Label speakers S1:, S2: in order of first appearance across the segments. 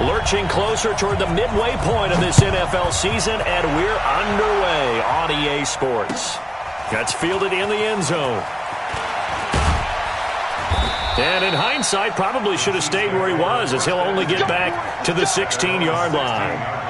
S1: Lurching closer toward the midway point of this NFL season, and we're underway on EA Sports. That's fielded in the end zone. And in hindsight, probably should have stayed where he was, as he'll only get back to the 16-yard line.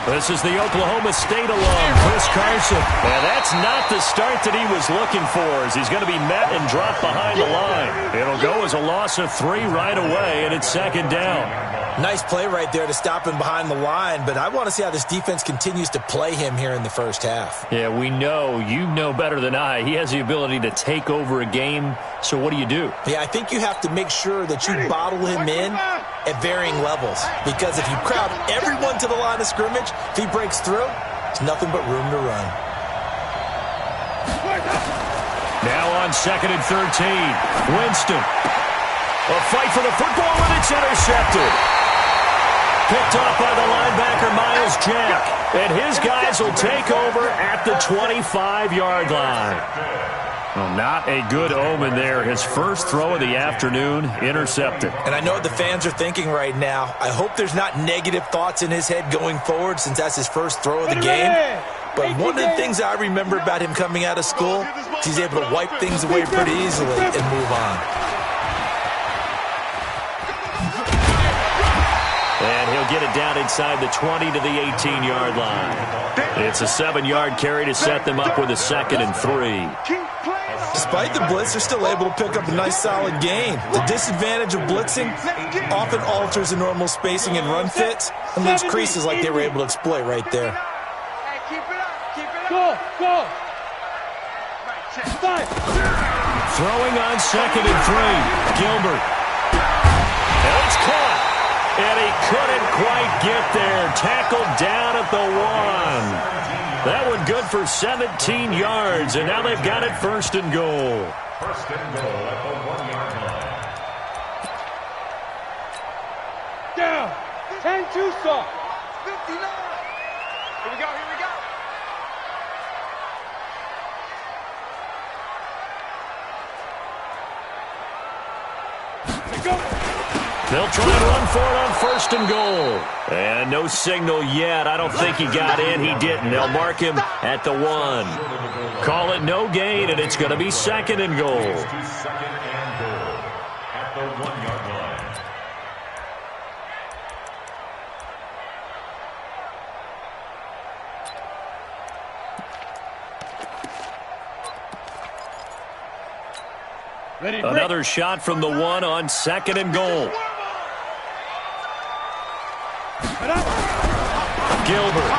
S1: This is the Oklahoma State alum, Chris Carson. And that's not the start that he was looking for, as he's going to be met and dropped behind the line. It'll go as a loss of 3 right away, and it's second down.
S2: Nice play right there to stop him behind the line, but I want to see how this defense continues to play him here in the first half.
S1: Yeah, we know. You know better than I. He has the ability to take over a game, so what do you do?
S2: Yeah, I think you have to make sure that you bottle him in at varying levels, because if you crowd everyone to the line of scrimmage, if he breaks through, it's nothing but room to run.
S1: Now on 2nd and 13, Winston. A fight for the football, and it's intercepted. Picked off by the linebacker, Miles Jack. And his guys will take over at the 25-yard line. Well, not a good omen there. His first throw of the afternoon, intercepted.
S2: And I know what the fans are thinking right now. I hope there's not negative thoughts in his head going forward, since that's his first throw of the game. But one of the things I remember about him coming out of school is he's able to wipe things away pretty easily and move on.
S1: And he'll get it down inside the 20 to the 18-yard line. It's a 7-yard carry to set them up with a 2nd and 3.
S2: Despite the blitz, they're still able to pick up a nice solid gain. The disadvantage of blitzing often alters the normal spacing and run fits and leaves creases like they were able to exploit right there.
S3: Go.
S1: Throwing on 2nd and 3. Gilbert. And it's caught. And he couldn't quite get there. Tackled down at the 1. That one good for 17 yards. And now they've got it 1st and goal.
S4: 1st and goal at the 1-yard line.
S3: Down. 10-2 soft. 59. Here we go.
S1: They'll try and run for it on 1st and goal. And no signal yet. I don't think he got in. He didn't. They'll mark him at the 1. Call it no gain, and it's going to be 2nd and goal.
S4: 2nd and goal at the 1-yard line.
S1: Another shot from the 1 on 2nd and goal. Gilbert.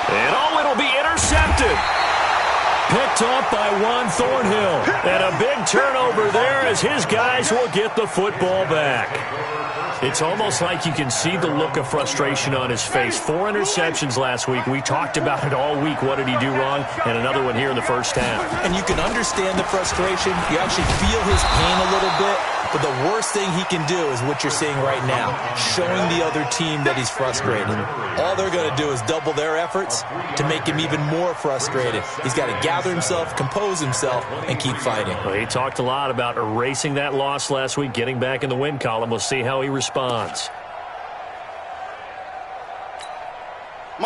S1: And it'll be intercepted. Picked off by Juan Thornhill. And a big turnover there as his guys will get the football back. It's almost like you can see the look of frustration on his face. 4 interceptions last week. We talked about it all week. What did he do wrong? And another one here in the first half.
S2: And you can understand the frustration. You actually feel his pain a little bit. But the worst thing he can do is what you're seeing right now, showing the other team that he's frustrated. All they're going to do is double their efforts to make him even more frustrated. He's got to gather himself, compose himself, and keep fighting.
S1: Well, he talked a lot about erasing that loss last week, getting back in the win column. We'll see how he responds.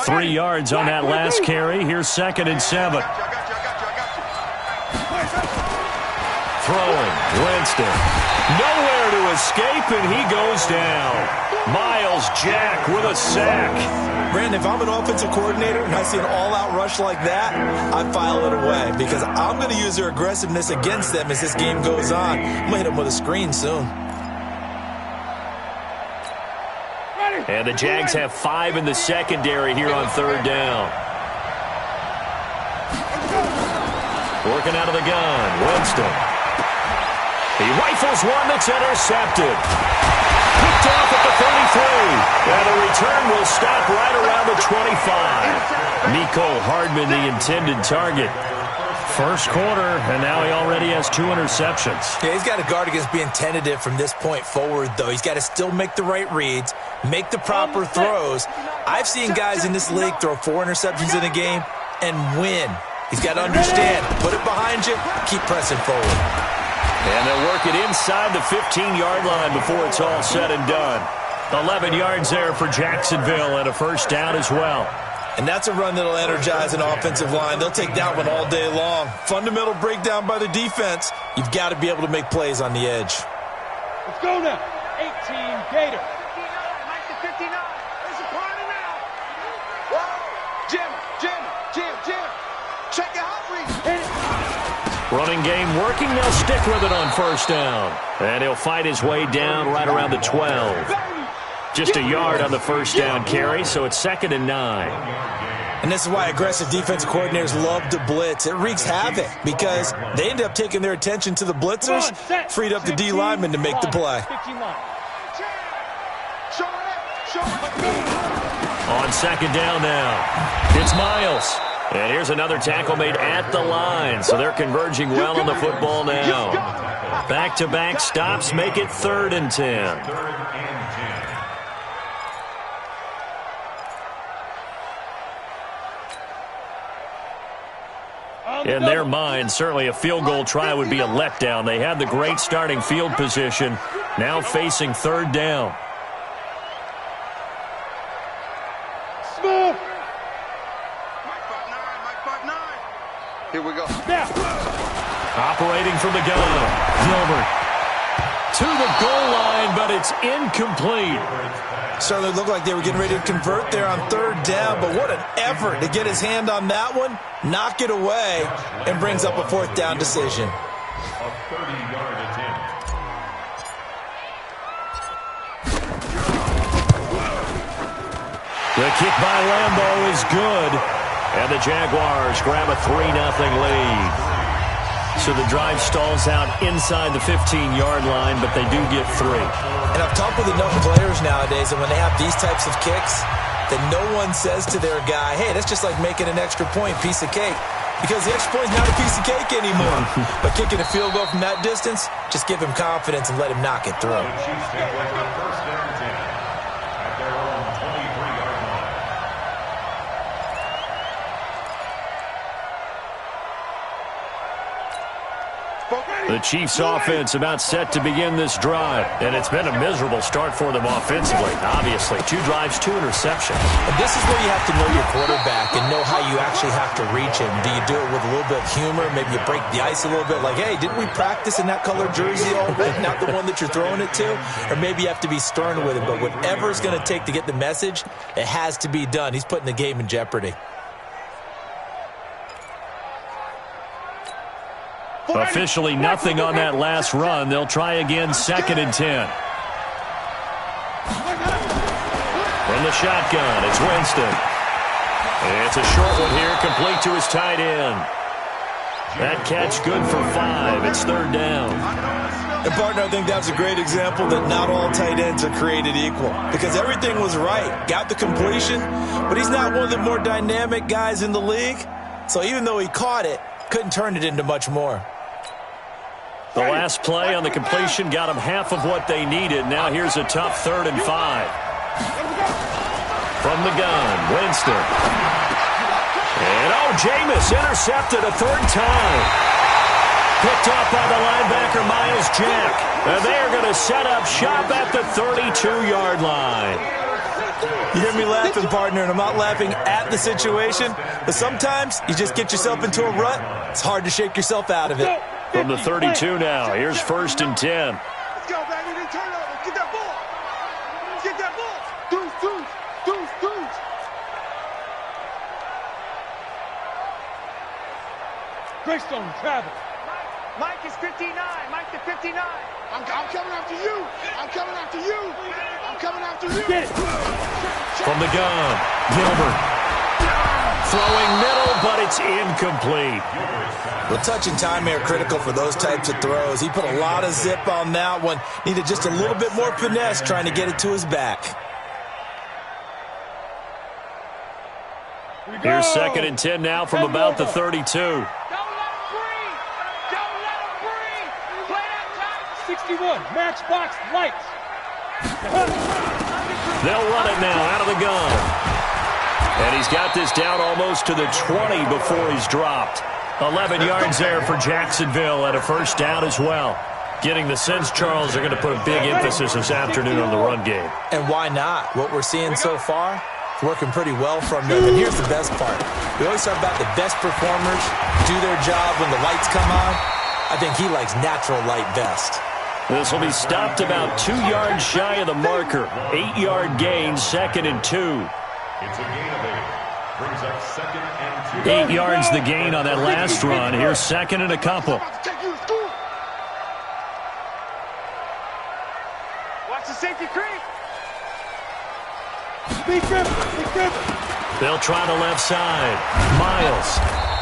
S1: 3 yards on that last carry. Here's 2nd and 7. Throwing, Winston. Nowhere to escape, and he goes down. Miles Jack with a sack.
S2: Brandon, if I'm an offensive coordinator and I see an all-out rush like that, I file it away because I'm going to use their aggressiveness against them as this game goes on. I'm going to hit them with a screen soon.
S1: And the Jags have 5 in the secondary here on 3rd down. Working out of the gun, Winston. He rifles one that's intercepted. Picked off at the 33. And the return will stop right around the 25. Mecole Hardman, the intended target. First quarter, and now he already has 2 interceptions.
S2: Yeah, he's got to guard against being tentative from this point forward, though. He's got to still make the right reads, make the proper throws. I've seen guys in this league throw 4 interceptions in a game and win. He's got to understand, put it behind you, keep pressing forward.
S1: And they'll work it inside the 15-yard line before it's all said and done. 11 yards there for Jacksonville and a first down as well.
S2: And that's a run that'll energize an offensive line. They'll take that one all day long. Fundamental breakdown by the defense. You've got to be able to make plays on the edge.
S3: Let's go now. 18 Gator.
S5: 59, Mike to 59. There's a party now. Whoa. Jim. Check your hot read.
S1: Running game working. They'll stick with it on first down. And he'll fight his way down right around the 12. Just a yard on the first down carry, so it's 2nd and 9.
S2: And this is why aggressive defense coordinators love to blitz. It wreaks havoc because they end up taking their attention to the blitzers, freed up the D lineman to make the play.
S1: On 2nd down now, it's Miles. And here's another tackle made at the line, so they're converging well on the football now. Back-to-back stops make it 3rd and 10. In their mind, certainly a field goal try would be a letdown. They had the great starting field position, now facing 3rd down.
S3: Smith.
S5: Mike 5'9". Here we go.
S3: Now.
S1: Operating from the gun, Gilbert. To the goal line, but it's incomplete.
S2: Certainly looked like they were getting ready to convert there on 3rd down, but what an effort to get his hand on that one, knock it away, and brings up a 4th down decision.
S4: A 30-yard attempt.
S1: The kick by Lambo is good, and the Jaguars grab a 3-0 lead. So the drive stalls out inside the 15-yard line, but they do get 3.
S2: And I've talked with enough players nowadays, and when they have these types of kicks, that no one says to their guy, hey, that's just like making an extra point, piece of cake. Because the extra point is not a piece of cake anymore. But kicking a field goal from that distance, just give him confidence and let him knock it through.
S4: The Chiefs take over 1st and 10 at their own 23-yard line.
S1: The Chiefs offense about set to begin this drive, and it's been a miserable start for them offensively. Obviously, 2 drives, 2 interceptions.
S2: And this is where you have to know your quarterback and know how you actually have to reach him. Do you do it with a little bit of humor? Maybe you break the ice a little bit like, hey, didn't we practice in that color jersey all week, not the one that you're throwing it to? Or maybe you have to be stern with him. But whatever it's going to take to get the message, it has to be done. He's putting the game in jeopardy.
S1: Officially nothing on that last run. They'll try again, 2nd and 10. From the shotgun, it's Winston. It's a short one here, complete to his tight end. That catch good for 5. It's 3rd down.
S2: And, partner, I think that's a great example that not all tight ends are created equal. Because everything was right. Got the completion, but he's not one of the more dynamic guys in the league. So even though he caught it, couldn't turn it into much more.
S1: The last play on the completion got them half of what they needed. Now here's a tough 3rd and 5. From the gun, Winston. And, Jameis intercepted a 3rd time. Picked off by the linebacker, Miles Jack. And they are going to set up shop at the 32-yard line.
S2: You hear me laughing, partner, and I'm not laughing at the situation, but sometimes you just get yourself into a rut. It's hard to shake yourself out of it.
S1: From the 32 now, here's 1st and 10.
S5: Let's go, baby. Then turn over. Get that ball. Get that ball. Deuce.
S3: Greystone travel.
S5: Mike is 59. Mike to 59. I'm coming after you. I'm coming after you.
S3: Get it.
S1: From the gun, Gilbert. Throwing middle, but it's incomplete.
S2: Well, touch and time are critical for those types of throws. He put a lot of zip on that one. Needed just a little bit more finesse trying to get it to his back.
S1: Here's 2nd and 10 now from about the 32.
S3: 61, Matchbox Lights.
S1: They'll run it now out of the gun. And he's got this down almost to the 20 before he's dropped. 11 yards there for Jacksonville and a first down as well. Getting the sense, Charles, they're going to put a big emphasis this afternoon on the run game.
S2: And why not? What we're seeing so far, it's working pretty well from them. And here's the best part. We always talk about the best performers do their job when the lights come on. I think he likes natural light best.
S1: This will be stopped about 2 yards shy of the marker. 8-yard gain, 2nd and 2.
S4: It's a gain of 8. Brings up 2nd and 2.
S1: 8 yards the gain on that last run. Here's 2nd and a couple.
S5: Watch the safety creep.
S3: Speed grip, speed grip.
S1: They'll try the left side. Miles.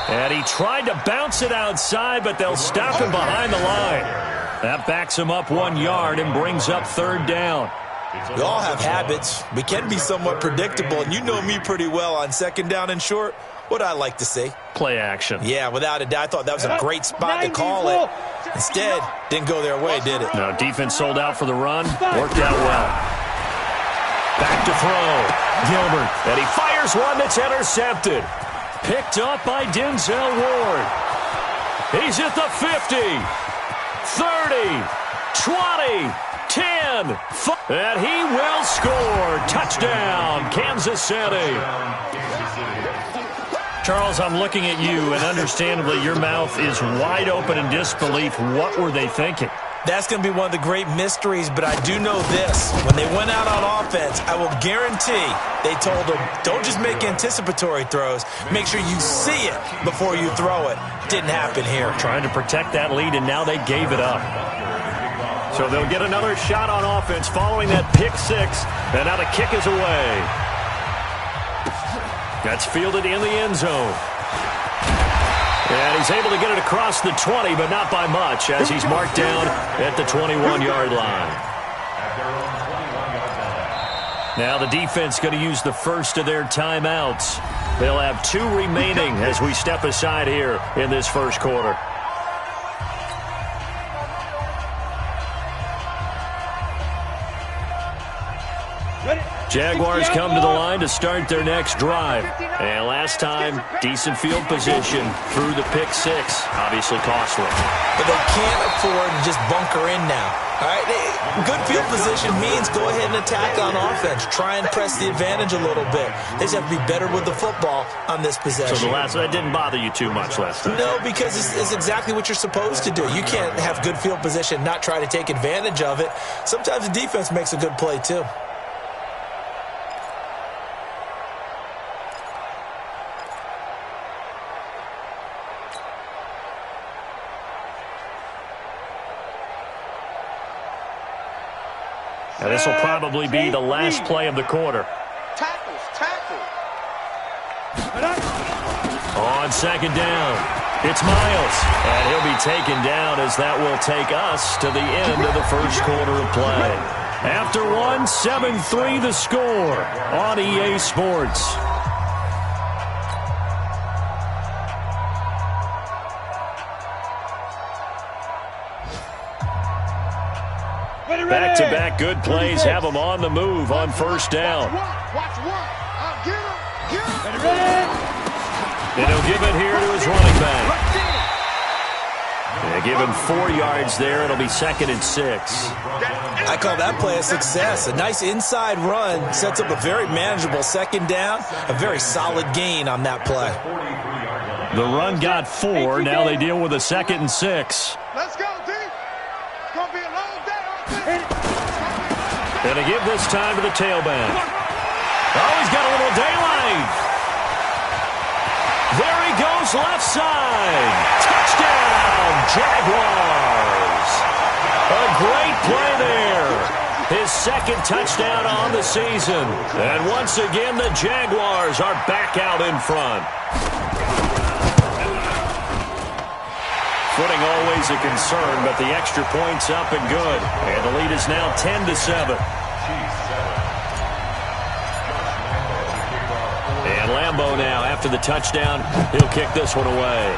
S1: And he tried to bounce it outside, but they'll stop him behind the line. That backs him up 1 yard and brings up 3rd down.
S2: We all have habits. We can be somewhat predictable, and you know me pretty well on 2nd down and short. What I like to see.
S1: Play action.
S2: Yeah, without a doubt. I thought that was a great spot to call it. Instead, didn't go their way, did it?
S1: No, defense sold out for the run. Worked out well. Back to throw. Gilbert. And he fires one that's intercepted. Picked up by Denzel Ward. He's at the 50. 30. 20. 10. And he will score. Touchdown, Kansas City. Charles, I'm looking at you, and understandably your mouth is wide open in disbelief. What were they thinking?
S2: That's going to be one of the great mysteries, but I do know this. When they went out on offense, I will guarantee they told them, don't just make anticipatory throws. Make sure you see it before you throw it. Didn't happen here.
S1: Trying to protect that lead, and now they gave it up. So they'll get another shot on offense following that pick six, and now the kick is away. That's fielded in the end zone. And he's able to get it across the 20, but not by much, as he's marked down at the 21-yard line. Now the defense going to use the first of their timeouts. They'll have 2 remaining as we step aside here in this first quarter. Jaguars come to the line to start their next drive. And last time, decent field position through the pick six. Obviously costly.
S2: But they can't afford to just bunker in now. All right, good field position means go ahead and attack on offense. Try and press the advantage a little bit. They just have to be better with the football on this possession.
S1: So that didn't bother you too much last time?
S2: No, because it's exactly what you're supposed to do. You can't have good field position, not try to take advantage of it. Sometimes the defense makes a good play too.
S1: Now this will probably be the last play of the quarter.
S5: Tackle.
S1: On second down, it's Miles. And he'll be taken down as that will take us to the end of the first quarter of play. After one, 7-3 the score on EA Sports. Back-to-back good plays have them on the move on first down.
S5: Watch one. Get him.
S1: And he'll give it here to his running back. They give him 4 yards there. It'll be 2nd and 6.
S2: I call that play a success. A nice inside run sets up a very manageable second down. A very solid gain on that play.
S1: The run got 4. Now they deal with a 2nd and 6.
S5: Let's go, D. It's going to be a long day.
S1: And they give this time to the tailback. Oh, he's got a little daylight. There he goes, left side. Touchdown, Jaguars. A great play there. His 2nd touchdown on the season. And once again, the Jaguars are back out in front. Footing always a concern, but the extra point's up and good. And the lead is now 10-7. And Lambeau now, after the touchdown, he'll kick this one away.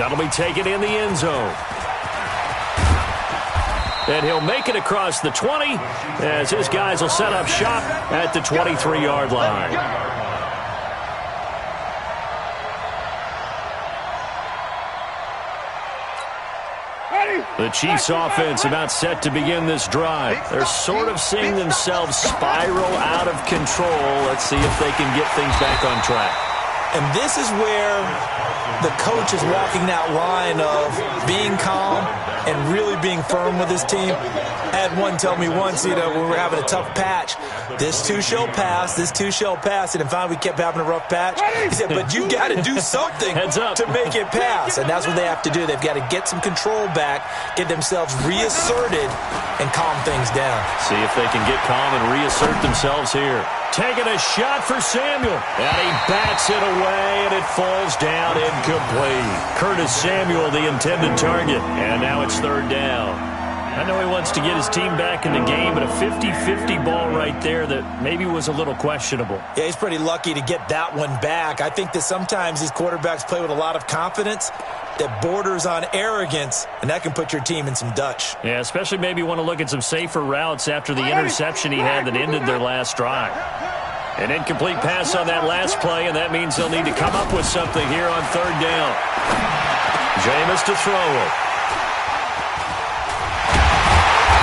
S1: That'll be taken in the end zone. And he'll make it across the 20 as his guys will set up shop at the 23-yard line. The Chiefs offense about set to begin this drive. They're sort of seeing themselves spiral out of control. Let's see if they can get things back on track.
S2: And this is where the coach is walking that line of being calm and really being firm with his team. I had one tell me once, when we were having a tough patch, this too shall pass, this too shall pass. And finally we kept having a rough patch. He said, but you got to do something to make it pass. And that's what they have to do. They've got to get some control back, get themselves reasserted, and calm things down.
S1: See if they can get calm and reassert themselves here. Taking a shot for Samuel. And he bats it away, and it falls down incomplete. Curtis Samuel, the intended target. And now it's third down. I know he wants to get his team back in the game, but a 50-50 ball right there that maybe was a little questionable.
S2: Yeah, he's pretty lucky to get that one back. I think that sometimes these quarterbacks play with a lot of confidence that borders on arrogance, and that can put your team in some Dutch.
S1: Yeah, especially maybe want to look at some safer routes after the interception he had that ended their last drive. An incomplete pass on that last play, and that means they'll need to come up with something here on third down. Jameis to throw it.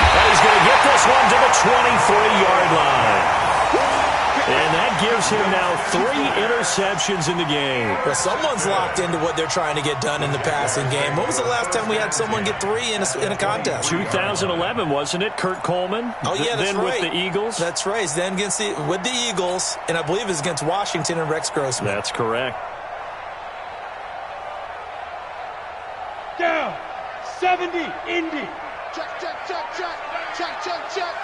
S1: And he's going to get this one to the 23-yard line. And that gives him now 3 interceptions in the game.
S2: Well, someone's locked into what they're trying to get done in the passing game. When was the last time we had someone get 3 in a contest?
S1: 2011, wasn't it? Kurt Coleman?
S2: Oh, yeah, that's
S1: then
S2: right.
S1: With the Eagles?
S2: That's right. Then with the Eagles, and I believe it's against Washington and Rex Grossman.
S1: That's correct.
S3: Down. 70. Indy.
S5: Check, check, check, check. Check, check, check.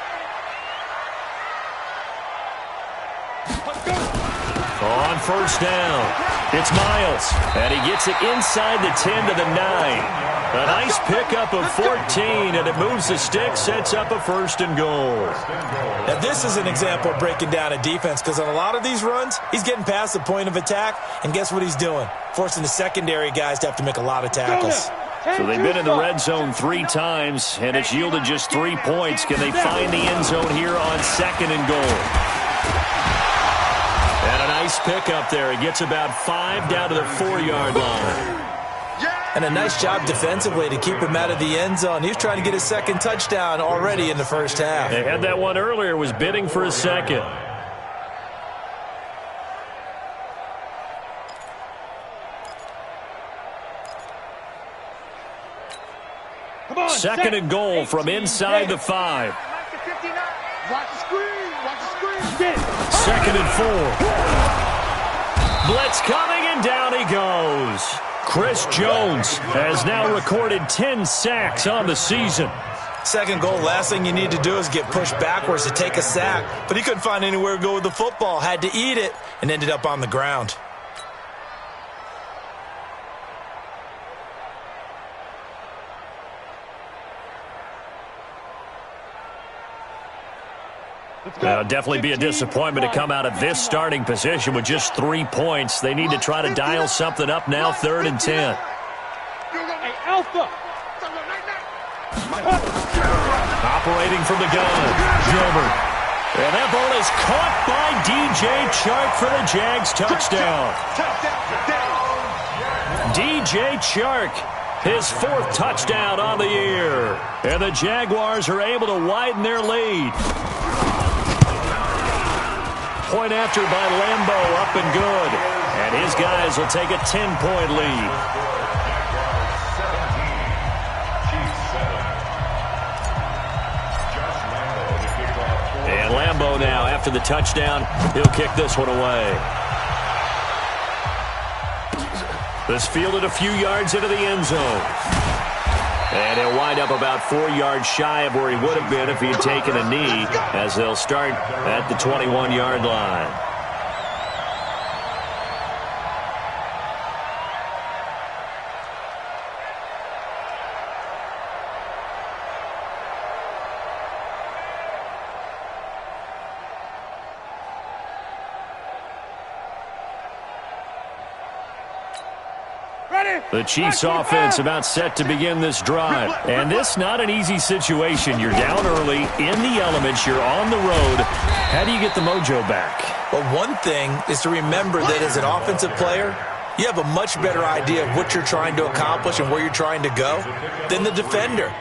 S1: On first down, it's Miles, and he gets it inside the 10 to the 9. A nice pickup of 14, and it moves the stick, sets up a first and goal.
S2: Now, this is an example of breaking down a defense, because on a lot of these runs, he's getting past the point of attack, and guess what he's doing? Forcing the secondary guys to have to make a lot of tackles.
S1: So they've been in the red zone 3 times, and it's yielded just 3 points. Can they find the end zone here on second and goal? And a nice pickup there. He gets about 5 down to the 4-yard line.
S2: And a nice job defensively to keep him out of the end zone. He was trying to get his second touchdown already in the first half.
S1: They had that one earlier, was bidding for a second. Second and goal from inside the 5.
S5: Watch the screen. Watch the screen.
S1: Second and 4. Blitz coming, and down he goes. Chris Jones has now recorded 10 sacks on the season.
S2: Second goal, last thing you need to do is get pushed backwards to take a sack. But he couldn't find anywhere to go with the football. Had to eat it and ended up on the ground.
S1: It'll definitely be a disappointment to come out of this starting position with just 3 points. They need to try to dial something up now, 3rd and 10.
S3: Hey, Alpha.
S1: Operating from the gun, Gilbert. And that ball is caught by DJ Chark for the Jags touchdown. DJ Chark, his 4th touchdown on the year. And the Jaguars are able to widen their lead. Point after by Lambeau, up and good. And his guys will take a 10-point lead. And Lambeau now, after the touchdown, he'll kick this one away. This fielded a few yards into the end zone. And he'll wind up about 4 yards shy of where he would have been if he had taken a knee, as they'll start at the 21-yard line.
S3: Ready.
S1: The Chiefs offense about set to begin this drive. And this not an easy situation. You're down early, in the elements, you're on the road. How do you get the mojo back?
S2: Well, one thing is to remember that as an offensive player, you have a much better idea of what you're trying to accomplish and where you're trying to go than the defender.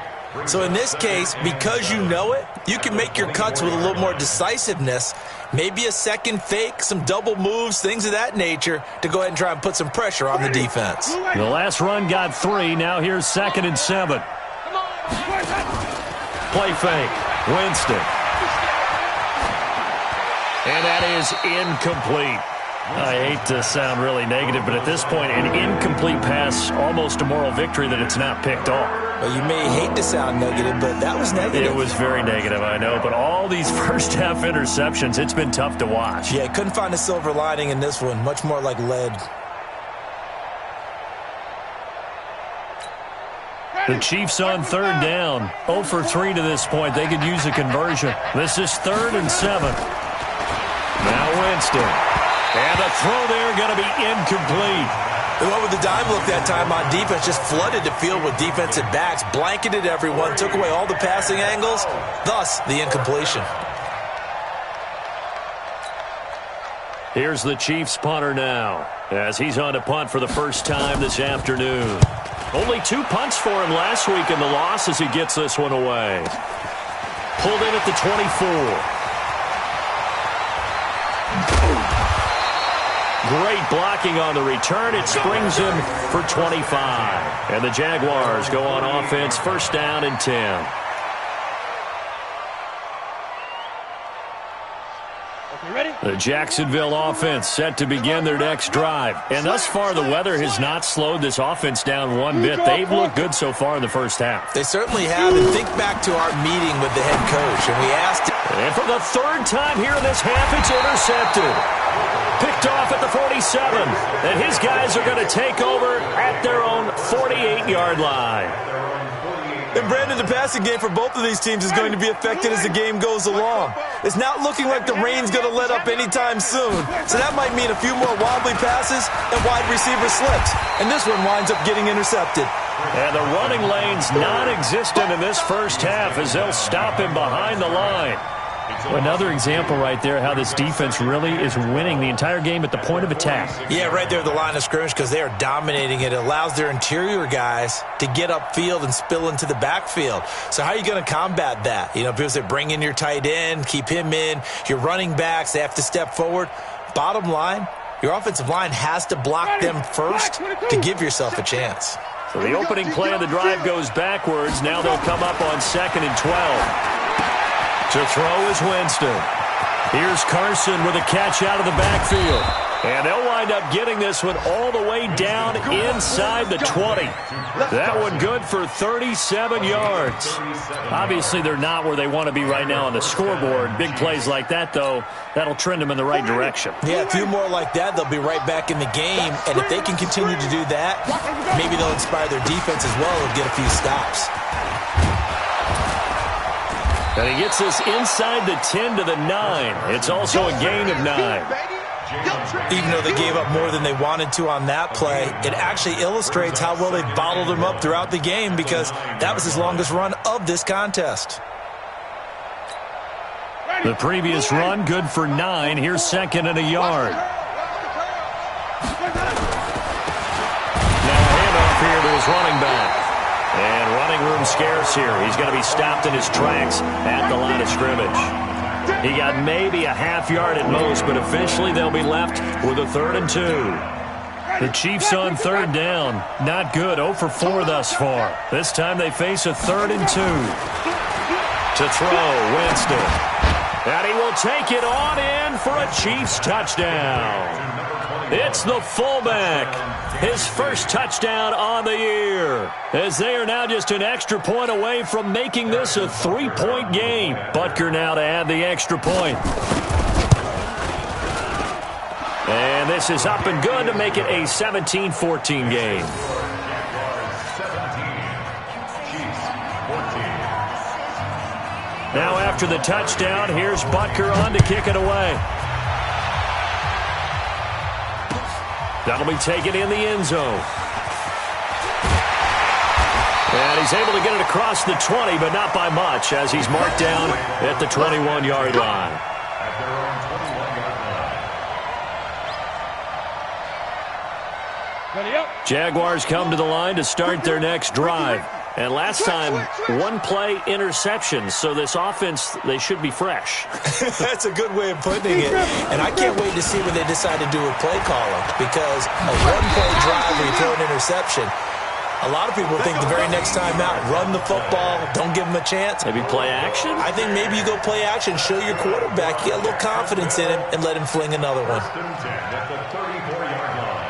S2: So in this case, because you know it, you can make your cuts with a little more decisiveness, maybe a second fake, some double moves, things of that nature, to go ahead and try and put some pressure on the defense.
S1: The last run got 3. Now here's 2nd and 7. Play fake. Winston. And that is incomplete. I hate to sound really negative, but at this point, an incomplete pass, almost a moral victory that it's not picked off.
S2: Well, you may hate to sound negative, but that was negative.
S1: It was very negative, I know, but all these first-half interceptions, it's been tough to watch.
S2: Yeah, couldn't find a silver lining in this one, much more like lead.
S1: The Chiefs on 3rd down. 0 for 3 to this point. They could use a conversion. This is 3rd and 7. Now Winston. And the throw there going to be incomplete.
S2: They went with the dime look that time on defense, just flooded the field with defensive backs, blanketed everyone, took away all the passing angles, thus the incompletion.
S1: Here's the Chiefs punter now, as he's on to punt for the first time this afternoon. Only 2 punts for him last week in the loss as he gets this one away. Pulled in at the 24. Great blocking on the return. It springs him for 25. And the Jaguars go on offense, 1st down and 10. The Jacksonville offense set to begin their next drive. And thus far, the weather has not slowed this offense down one bit. They've looked good so far in the first half.
S2: They certainly have. And think back to our meeting with the head coach. And we asked him.
S1: And for the 3rd time here in this half, it's intercepted. Picked off at the 47. And his guys are going to take over at their own 48-yard line.
S2: And Brandon, the passing game for both of these teams is going to be affected as the game goes along. It's not looking like the rain's going to let up anytime soon. So that might mean a few more wobbly passes and wide receiver slips. And this one winds up getting intercepted.
S1: And the running lane's non-existent in this first half as they'll stop him behind the line. Another example right there how this defense really is winning the entire game at the point of attack.
S2: Yeah, right there at the line of scrimmage because they are dominating it. It allows their interior guys to get upfield and spill into the backfield. So how are you going to combat that? You know, people say bring in your tight end, keep him in. Your running backs, they have to step forward. Bottom line, your offensive line has to block them first to give yourself a chance.
S1: So the opening play of the drive goes backwards. Now they'll come up on 2nd and 12. To throw is Winston. Here's Carson with a catch out of the backfield. And they'll wind up getting this one all the way down inside the 20. That one good for 37 yards. Obviously, they're not where they want to be right now on the scoreboard. Big plays like that, though, that'll trend them in the right direction.
S2: Yeah, a few more like that, they'll be right back in the game. And if they can continue to do that, maybe they'll inspire their defense as well and get a few stops.
S1: And he gets this inside the 10 to the 9. It's also a gain of 9.
S2: Even though they gave up more than they wanted to on that play, it actually illustrates how well they've bottled him up throughout the game because that was his longest run of this contest.
S1: The previous run, good for 9. Here's 2nd and a yard. Now a handoff here to his running back. And running room scarce here. He's going to be stopped in his tracks at the line of scrimmage. He got maybe a half yard at most, but officially they'll be left with a 3rd and 2. The Chiefs on 3rd down. Not good. 0 for 4 thus far. This time they face a 3rd and 2. To throw, Winston. And he will take it on in for a Chiefs touchdown. It's the fullback. His first touchdown on the year. As they are now just an extra point away from making this a 3-point game. Butker now to add the extra point. And this is up and good to make it a 17-14 game. Now after the touchdown, here's Butker on to kick it away. That'll be taken in the end zone. And he's able to get it across the 20, but not by much, as he's marked down at the 21-yard line.
S4: At their own 21-yard line.
S3: Ready up.
S1: Jaguars come to the line to start their next drive. And last time, one-play interception, so this offense, they should be fresh.
S2: That's a good way of putting it. And I can't wait to see what they decide to do with play calling, because a one-play drive where you throw an interception, a lot of people think the very next time out, run the football, don't give them a chance.
S1: Maybe play action?
S2: I think maybe you go play action, show your quarterback, you get a little confidence in him, and let him fling another one.
S4: First and 10 at the 34-yard line.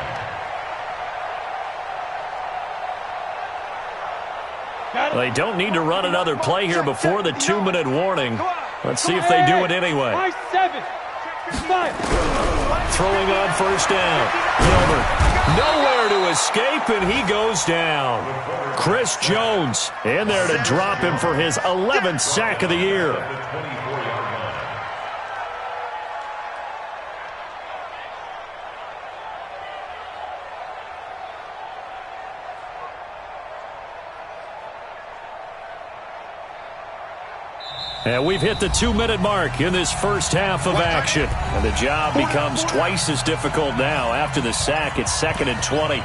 S1: They don't need to run another play here before the 2-minute warning. Let's see if they do it anyway.
S3: 7. 5.
S1: Throwing on first down. Gilbert nowhere to escape, and he goes down. Chris Jones in there to drop him for his 11th sack of the year. And we've hit the 2-minute mark in this first half of action. And the job becomes twice as difficult now. After the sack, it's 2nd and 20.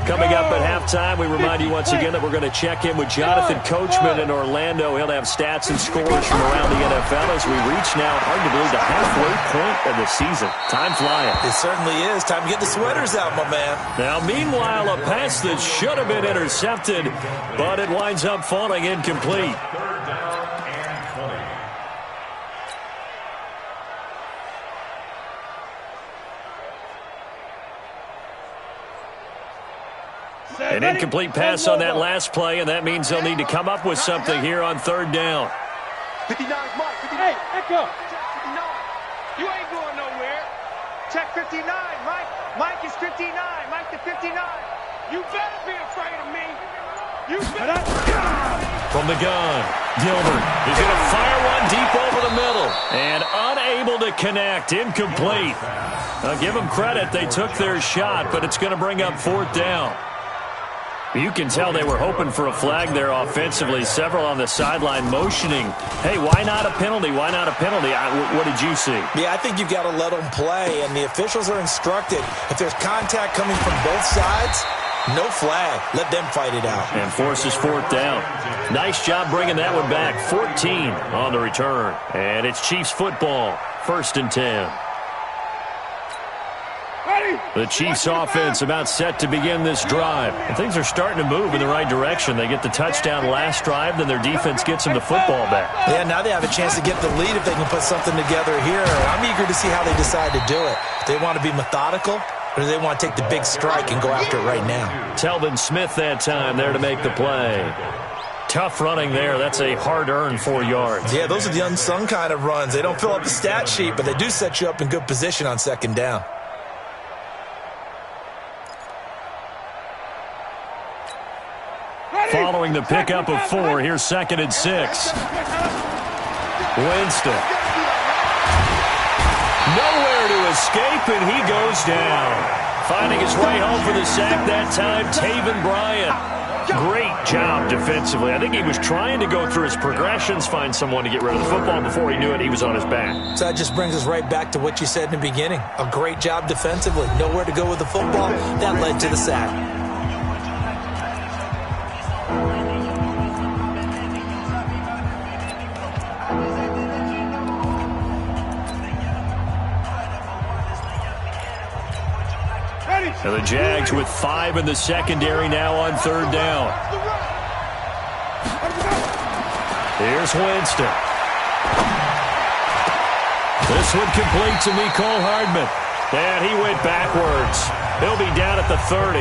S1: Coming up at halftime, we remind you once again that we're going to check in with Jonathan Coachman in Orlando. He'll have stats and scores from around the NFL as we reach now, hard to believe, the halfway point of the season. Time flying.
S2: It certainly is. Time to get the sweaters out, my man.
S1: Now, meanwhile, a pass that should have been intercepted, but it winds up falling incomplete.
S4: Third down and 20.
S1: An incomplete pass on that last play, and that means they'll need to come up with something here on third down.
S5: 59, Mike. 59.
S3: Hey, Echo.
S5: Check 59. You ain't going nowhere. Check 59, Mike. Mike is 59. Mike to 59. You better be afraid of me. You better.
S1: From the gun, Gilbert is going to fire one deep over the middle, and unable to connect, incomplete. Now, give them credit, they took their shot, but it's going to bring up fourth down. You can tell they were hoping for a flag there offensively. Several on the sideline motioning, hey, why not a penalty? Why not a penalty? What did you see?
S2: Yeah, I think you've got to let them play, and the officials are instructed. If there's contact coming from both sides, no flag. Let them fight it out.
S1: And forces fourth down. Nice job bringing that one back. 14 on the return. And it's Chiefs football. 1st and 10. The Chiefs offense about set to begin this drive. And things are starting to move in the right direction. They get the touchdown last drive, then their defense gets them the football back.
S2: Yeah, now they have a chance to get the lead if they can put something together here. I'm eager to see how they decide to do it. Do they want to be methodical, or do they want to take the big strike and go after it right now?
S1: Telvin Smith that time there to make the play. Tough running there. That's a hard-earned 4 yards.
S2: Yeah, those are the unsung kind of runs. They don't fill up the stat sheet, but they do set you up in good position on second down.
S1: Following the pickup of 4, here's 2nd and 6. Winston. Nowhere to escape, and he goes down. Finding his way home for the sack that time, Taven Bryan. Great job defensively. I think he was trying to go through his progressions, find someone to get rid of the football. Before he knew it, he was on his back.
S2: So that just brings us right back to what you said in the beginning. A great job defensively. Nowhere to go with the football. That led to the sack.
S1: And the Jags with 5 in the secondary now on third down. Here's Winston. This one complete to Mecole Hardman. And he went backwards. He'll be down at the 30.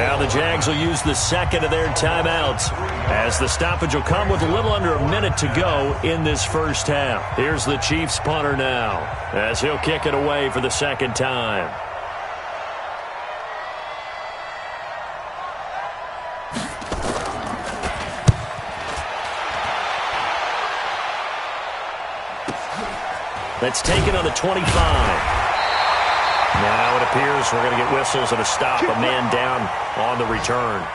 S1: Now the Jags will use the second of their timeouts, as the stoppage will come with a little under a minute to go in this first half. Here's the Chiefs punter now, as he'll kick it away for the second time. That's taken on the 25. Now it appears we're going to get whistles and a stop. A man down on the return.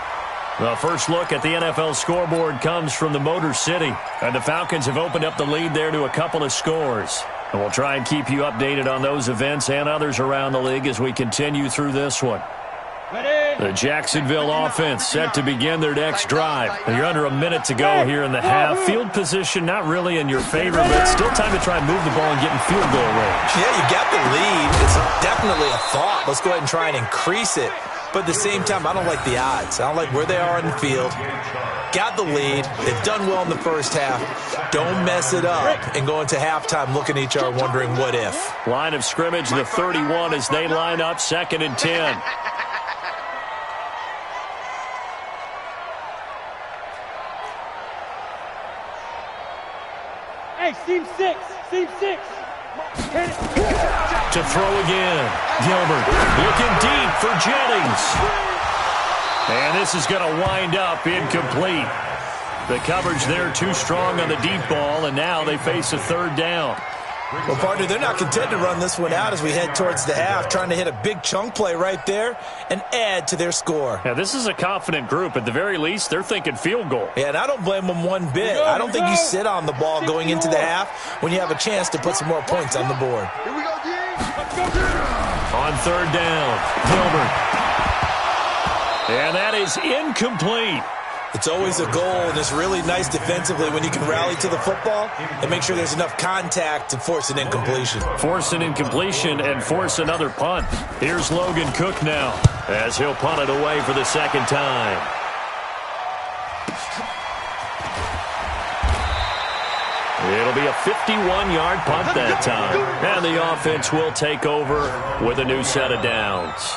S1: The first look at the NFL scoreboard comes from the Motor City. And the Falcons have opened up the lead there to a couple of scores. And we'll try and keep you updated on those events and others around the league as we continue through this one. The Jacksonville offense set to begin their next drive. You're under a minute to go here in the half. Field position not really in your favor, but still time to try and move the ball and get in field goal range.
S2: Yeah, you got the lead. It's definitely a thought. Let's go ahead and try and increase it. But at the same time, I don't like the odds. I don't like where they are in the field. Got the lead. They've done well in the first half. Don't mess it up and go into halftime looking at each other wondering what if.
S1: Line of scrimmage, the 31 as they line up 2nd and 10.
S3: Hey, seam 6. Seam 6. Hit it.
S1: To throw again. Gilbert looking deep for Jennings. And this is going to wind up incomplete. The coverage there too strong on the deep ball, and now they face a 3rd down.
S2: Well, partner, they're not content to run this one out as we head towards the half, trying to hit a big chunk play right there and add to their score.
S1: Now, this is a confident group. At the very least, they're thinking field goal.
S2: Yeah, and I don't blame them one bit. I don't think you sit on the ball going into the half when you have a chance to put some more points on the board.
S5: Here we go, D.
S1: On 3rd down, Gilbert. And that is incomplete.
S2: It's always a goal, and it's really nice defensively when you can rally to the football and make sure there's enough contact to force an incompletion.
S1: Force an incompletion and force another punt. Here's Logan Cook now as he'll punt it away for the 2nd time. It'll be a 51-yard punt that time. And the offense will take over with a new set of downs.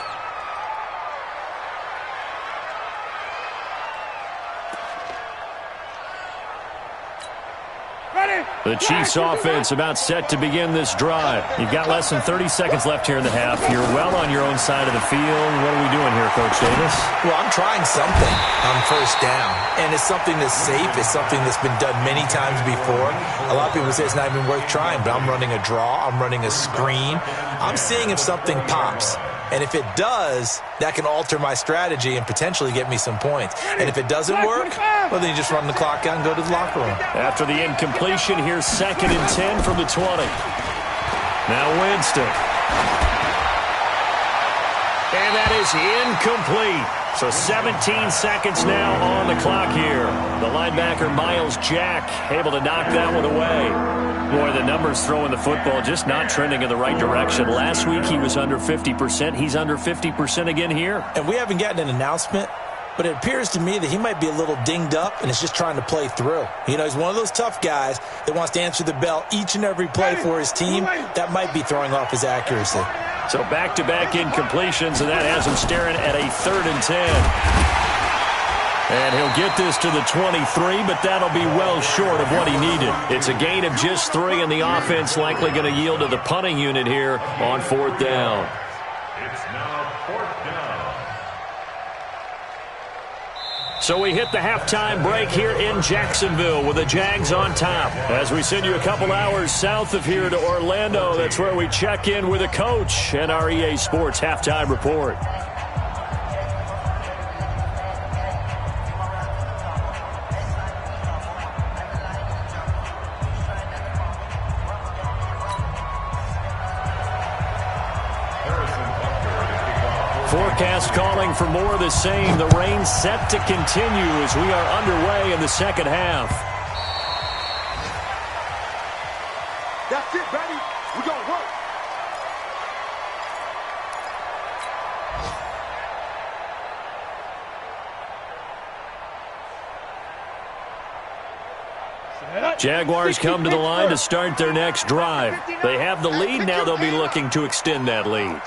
S1: The Chiefs offense about set to begin this drive. You've got less than 30 seconds left here in the half. You're well on your own side of the field. What are we doing here, Coach Davis?
S2: Well, I'm trying something on 1st down, and it's something that's safe. It's something that's been done many times before. A lot of people say it's not even worth trying, but I'm running a draw. I'm running a screen. I'm seeing if something pops. And if it does, that can alter my strategy and potentially get me some points. And if it doesn't work, well, then you just run the clock out and go to the locker room.
S1: After the incompletion, here's 2nd and 10 from the 20. Now Winston. And that is incomplete. So 17 seconds now on the clock here. The linebacker, Miles Jack, able to knock that one away. Boy, the numbers throwing the football just not trending in the right direction. Last week he was under 50%. He's under 50% again here.
S2: And we haven't gotten an announcement, but it appears to me that he might be a little dinged up and is just trying to play through. You know, he's one of those tough guys that wants to answer the bell each and every play for his team. That might be throwing off his accuracy.
S1: So back-to-back incompletions, and that has him staring at a 3rd and 10. And he'll get this to the 23, but that'll be well short of what he needed. It's a gain of just 3, and the offense likely going to yield to the punting unit here on 4th down.
S4: It's now 4th down.
S1: So we hit the halftime break here in Jacksonville with the Jags on top. As we send you a couple hours south of here to Orlando, that's where we check in with a coach and our EA Sports Halftime Report. Forecast calling for more of the same. The rain set to continue as we are underway in the 2nd half.
S5: That's it, baby. We're going to work.
S1: Jaguars come to the line to start their next drive. They have the lead. Now they'll be looking to extend that lead.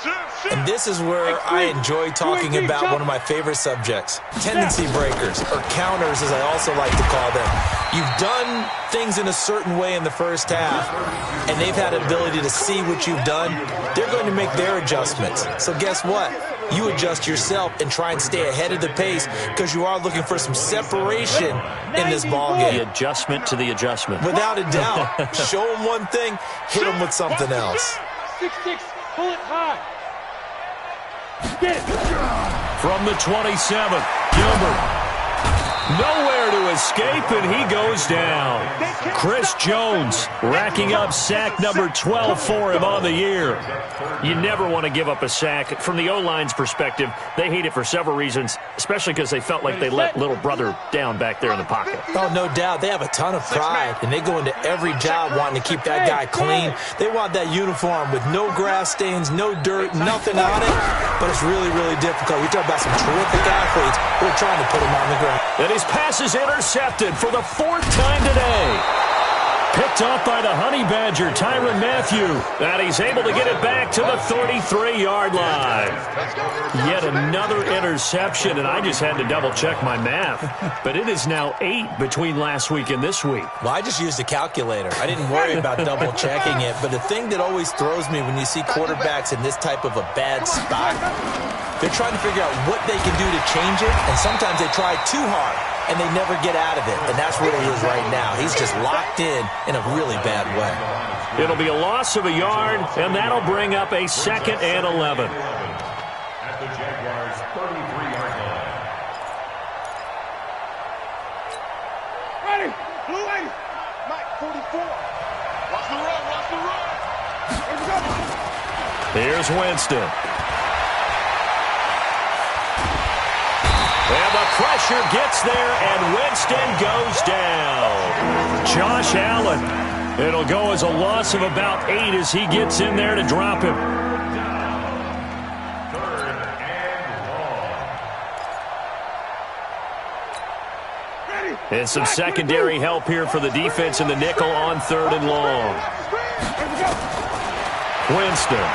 S2: And this is where I enjoy talking about one of my favorite subjects, tendency breakers, or counters as I also like to call them. You've done things in a certain way in the first half, and they've had an ability to see what you've done. They're going to make their adjustments. So guess what? you adjust yourself and try and stay ahead of the pace because you are looking for some separation in this ball game.
S1: The adjustment to the adjustment.
S2: Without a doubt. Show them one thing, hit them with something else.
S3: 6-6, pull it high. Get it.
S1: From the 27, Gilbert. Nowhere to escape, and he goes down. Chris Jones racking up sack number 12 for him on the year. You never want to give up a sack. From the O-line's perspective, they hate it for several reasons, especially because they felt like they let little brother down back there in the pocket.
S2: Oh, no doubt. They have a ton of pride, and they go into every job wanting to keep that guy clean. They want that uniform with no grass stains, no dirt, nothing on it, but it's really, really difficult. You're talking about some terrific athletes who are trying to put him on the ground.
S1: And his pass is intercepted for the 4th time today. Picked off by the Honey Badger, Tyrann Mathieu. And he's able to get it back to the 33-yard line. Yet another interception, and I just had to double-check my math. But it is now 8 between last week and this week.
S2: Well, I just used a calculator. I didn't worry about double-checking it. But the thing that always throws me when you see quarterbacks in this type of a bad spot, they're trying to figure out what they can do to change it, and sometimes they try too hard, and they never get out of it. And that's where he is right now. He's just locked in a really bad way.
S1: It'll be a loss of a yard, and that'll bring up a 2nd and 11.
S4: At the Jaguars' 33-yard line.
S3: Ready. Blue 80.
S5: Mike, 44. Watch the run, watch the run.
S3: Here we go.
S1: Here's Winston. And the pressure gets there, and Winston goes down. Josh Allen. It'll go as a loss of about 8 as he gets in there to drop him.
S4: 3rd and long.
S1: And some secondary help here for the defense in the nickel on 3rd and long. Winston.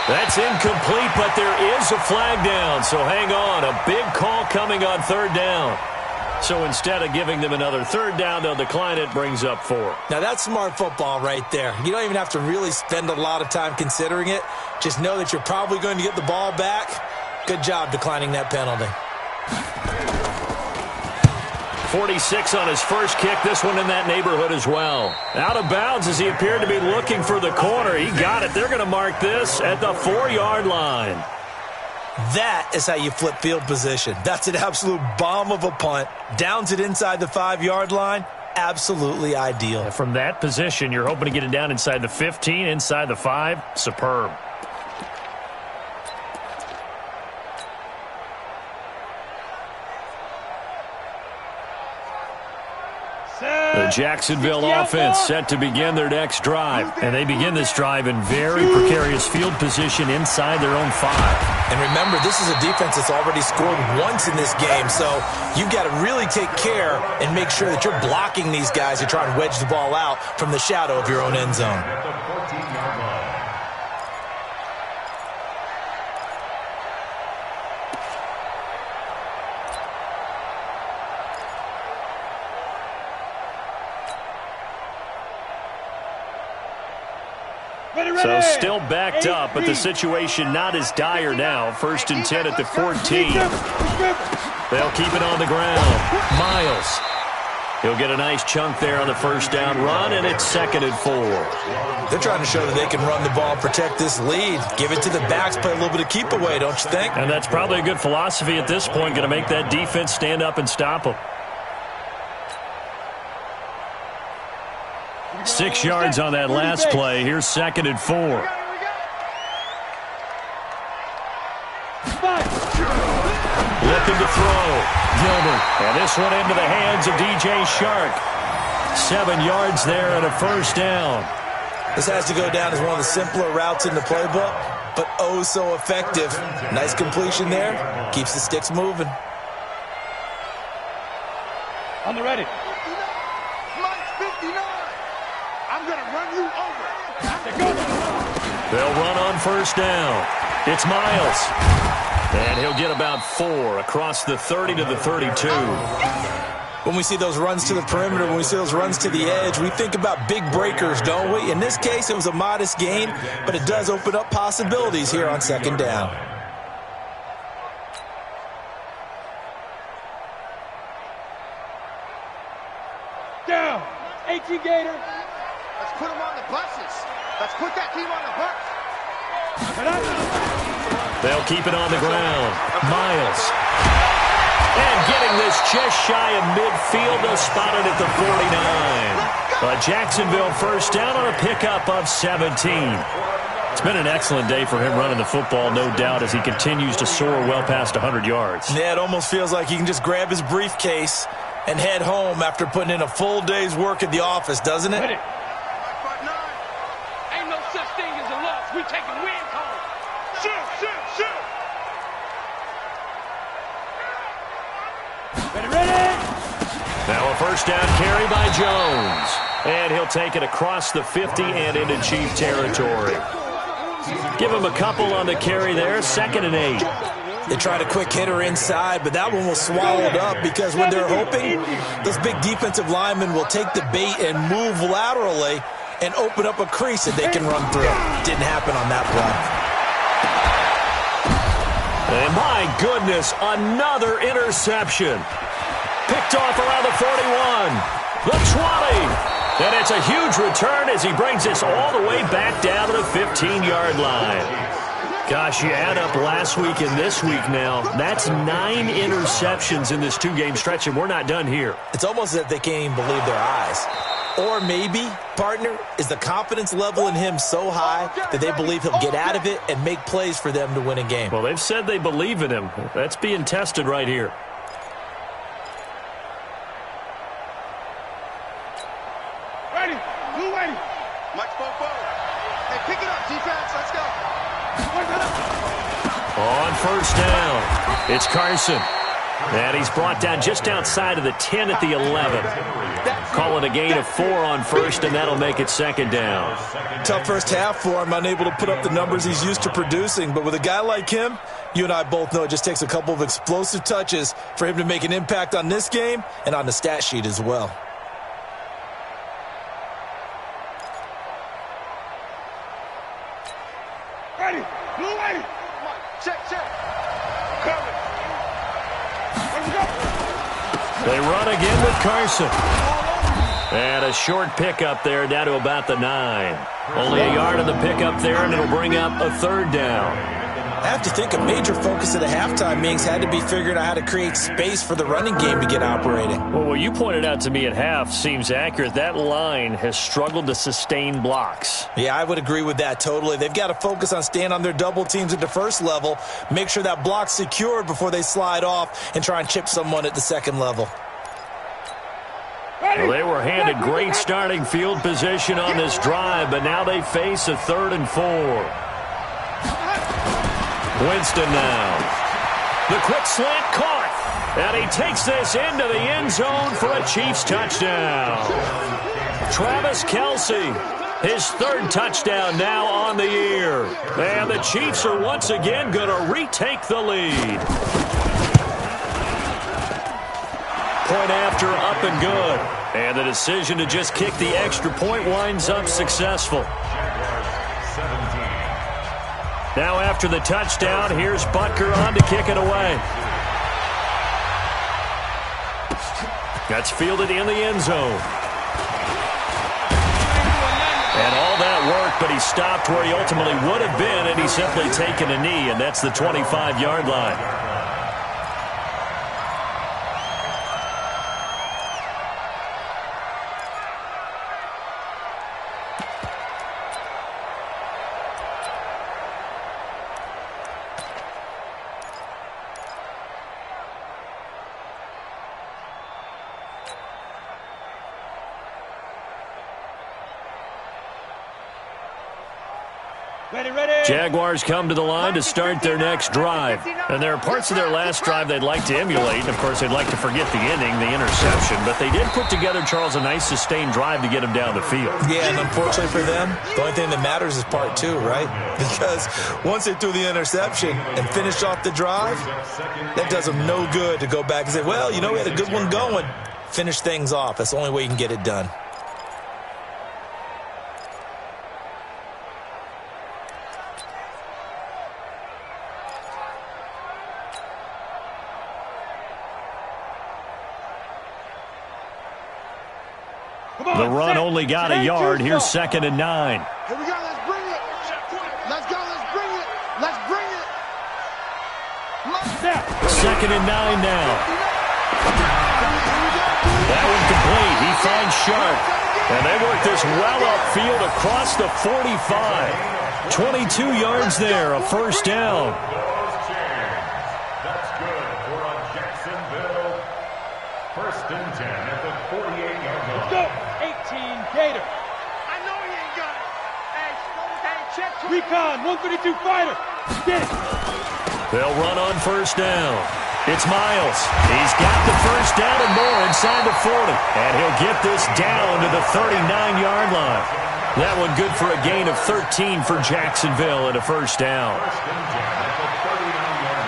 S1: That's incomplete, but there is a flag down, so hang on. A big call coming on 3rd down. So instead of giving them another 3rd down, they'll decline it, brings up 4.
S2: Now, that's smart football right there. You don't even have to really spend a lot of time considering it. Just know that you're probably going to get the ball back. Good job declining that penalty.
S1: 46 on his first kick, this one in that neighborhood as well. Out of bounds as he appeared to be looking for the corner. He got it. They're going to mark this at the 4-yard line.
S2: That is how you flip field position. That's an absolute bomb of a punt. Downs it inside the 5-yard line. Absolutely ideal.
S1: From that position, you're hoping to get it down inside the 15, inside the 5. Superb. The Jacksonville offense set to begin their next drive. And they begin this drive in very precarious field position inside their own 5.
S2: And remember, this is a defense that's already scored once in this game, so you've got to really take care and make sure that you're blocking these guys who try and wedge the ball out from the shadow of your own end zone.
S4: At the 14-yard line.
S1: So still backed up, but the situation not as dire now. 1st and 10 at the 14. They'll keep it on the ground. Miles. He'll get a nice chunk there on the 1st down run, and it's 2nd and 4.
S2: They're trying to show that they can run the ball and protect this lead. Give it to the backs, play a little bit of keep away, don't you think?
S1: And that's probably a good philosophy at this point, going to make that defense stand up and stop them. 6 yards on that last play. Here's 2nd and 4. Looking to throw. Gilbert. And this one into the hands of DJ Shark. 7 yards there and a 1st down.
S2: This has to go down as one of the simpler routes in the playbook, but oh so effective. Nice completion there. Keeps the sticks moving.
S3: On the ready.
S5: Mike, 59. I'm going to run you over.
S1: They'll run on 1st down. It's Miles. And he'll get about 4 across the 30 to the 32.
S2: when we see those runs to the perimeter, when we see those runs to the edge, we think about big breakers, don't we? In this case, it was a modest gain, but it does open up possibilities here on second down.
S3: Down. 18 Gator.
S5: Let's put them on the buses. Let's put that team on the bus.
S1: They'll keep it on the ground. Miles. And getting this just shy of midfield. They'll spot it at the 49. A Jacksonville first down on a pickup of 17. It's been an excellent day for him running the football, no doubt, as he continues to soar well past 100 yards.
S2: Yeah, it almost feels like he can just grab his briefcase and head home after putting in a full day's work at the office, doesn't it?
S5: Ain't no such thing as a loss. We taking wins home. Shoot.
S3: Ready.
S1: Now a first down carry by Jones. And he'll take it across the 50 and into Chief territory. Give him a couple on the carry there. 2nd and 8.
S2: They tried a quick hitter inside, but that one was swallowed up because when they're hoping, those big defensive linemen will take the bait and move laterally and open up a crease that they can run through. Didn't happen on that play.
S1: And my goodness, another interception. Picked off around the 41, the 20. And it's a huge return as he brings this all the way back down to the 15-yard line. Gosh, you add up last week and this week now, that's 9 interceptions in this 2-game stretch, and we're not done here.
S2: It's almost as if they can't even believe their eyes. Or maybe, partner, is the confidence level in him so high that they believe he'll get out of it and make plays for them to win a game.
S1: Well, they've said they believe in him. That's being tested right here.
S5: Ready. Blue ready. Mike's ball forward. Hey, pick it up, defense. Let's go.
S1: On first down, it's Carson. And he's brought down just outside of the 10 at the 11. Call it a gain of 4 on first, and that'll make it 2nd down.
S2: Tough first half for him, unable to put up the numbers he's used to producing. But with a guy like him, you and I both know it just takes a couple of explosive touches for him to make an impact on this game and on the stat sheet as well.
S5: Ready. Blue ready. Check. Cover.
S1: They run again with Carson. And a short pickup there down to about the 9. Only a yard on the pickup there, and it'll bring up a 3rd down.
S2: I have to think a major focus of the halftime meetings had to be figuring out how to create space for the running game to get operating.
S1: Well, what you pointed out to me at half seems accurate. That line has struggled to sustain blocks.
S2: Yeah, I would agree with that totally. They've got to focus on staying on their double teams at the first level, make sure that block's secured before they slide off and try and chip someone at the second level.
S1: Well, they were handed great starting field position on this drive, but now they face a 3rd and 4. Winston now. The quick slant caught. And he takes this into the end zone for a Chiefs touchdown. Travis Kelce, his 3rd touchdown now on the year. And the Chiefs are once again going to retake the lead. Point after, up and good. And the decision to just kick the extra point winds up successful. Now after the touchdown, here's Butker on to kick it away. That's fielded in the end zone. And all that work, but he stopped where he ultimately would have been, and he's simply taken a knee, and that's the 25-yard line. Jaguars come to the line to start their next drive. And there are parts of their last drive they'd like to emulate. And, of course, they'd like to forget the inning, the interception. But they did put together, Charles, a nice sustained drive to get him down the field.
S2: Yeah, and unfortunately for them, the only thing that matters is part 2, right? Because once they threw the interception and finished off the drive, that does them no good to go back and say, well, you know, we had a good one going. Finish things off. That's the only way you can get it done.
S1: The run only got a yard. Here's 2nd and 9.
S5: Here we go. Let's bring it. Let's go. Let's bring it. Let's bring it.
S1: 2nd and 9 now. That one complete. He finds Sharp. And they work this well upfield across the 45. 22 yards there, a first down.
S4: That's good for a Jacksonville 1st and 10 at the 48-yard line.
S3: Go. 18 Gator.
S5: I know he ain't got it. Hey, check.
S3: Recon 132 fighter. Get it.
S1: They'll run on first down. It's Miles. He's got the first down and more inside the 40. And he'll get this down to the 39-yard line. That one good for a gain of 13 for Jacksonville and a first down.
S4: 1st and 10 at the 39-yard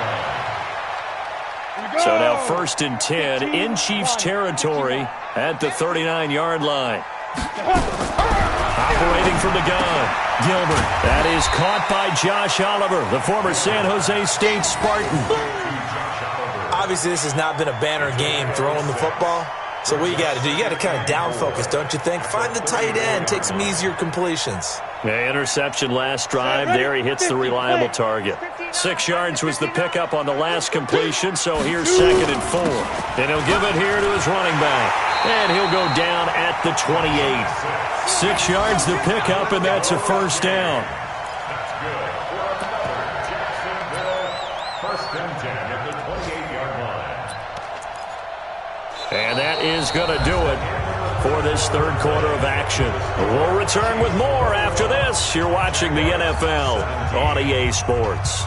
S4: line.
S1: So now 1st and 10 in Chiefs territory at the 39-yard line. Operating from the gun, Gilbert. That is caught by Josh Oliver, the former San Jose State Spartan.
S2: Obviously, this has not been a banner game throwing the football. So what you got to do, you got to kind of down focus, don't you think? Find the tight end, take some easier completions.
S1: Yeah, interception last drive. There he hits the reliable target. 6 yards was the pickup on the last completion, so here's 2nd and 4. And he'll give it here to his running back. And he'll go down at the 28. 6 yards the pickup, and that's a first down.
S4: That's good for another Jacksonville 1st and 10 at the 28-yard line.
S1: And that is going to do it for this third quarter of action. We'll return with more after this. You're watching the NFL on EA Sports.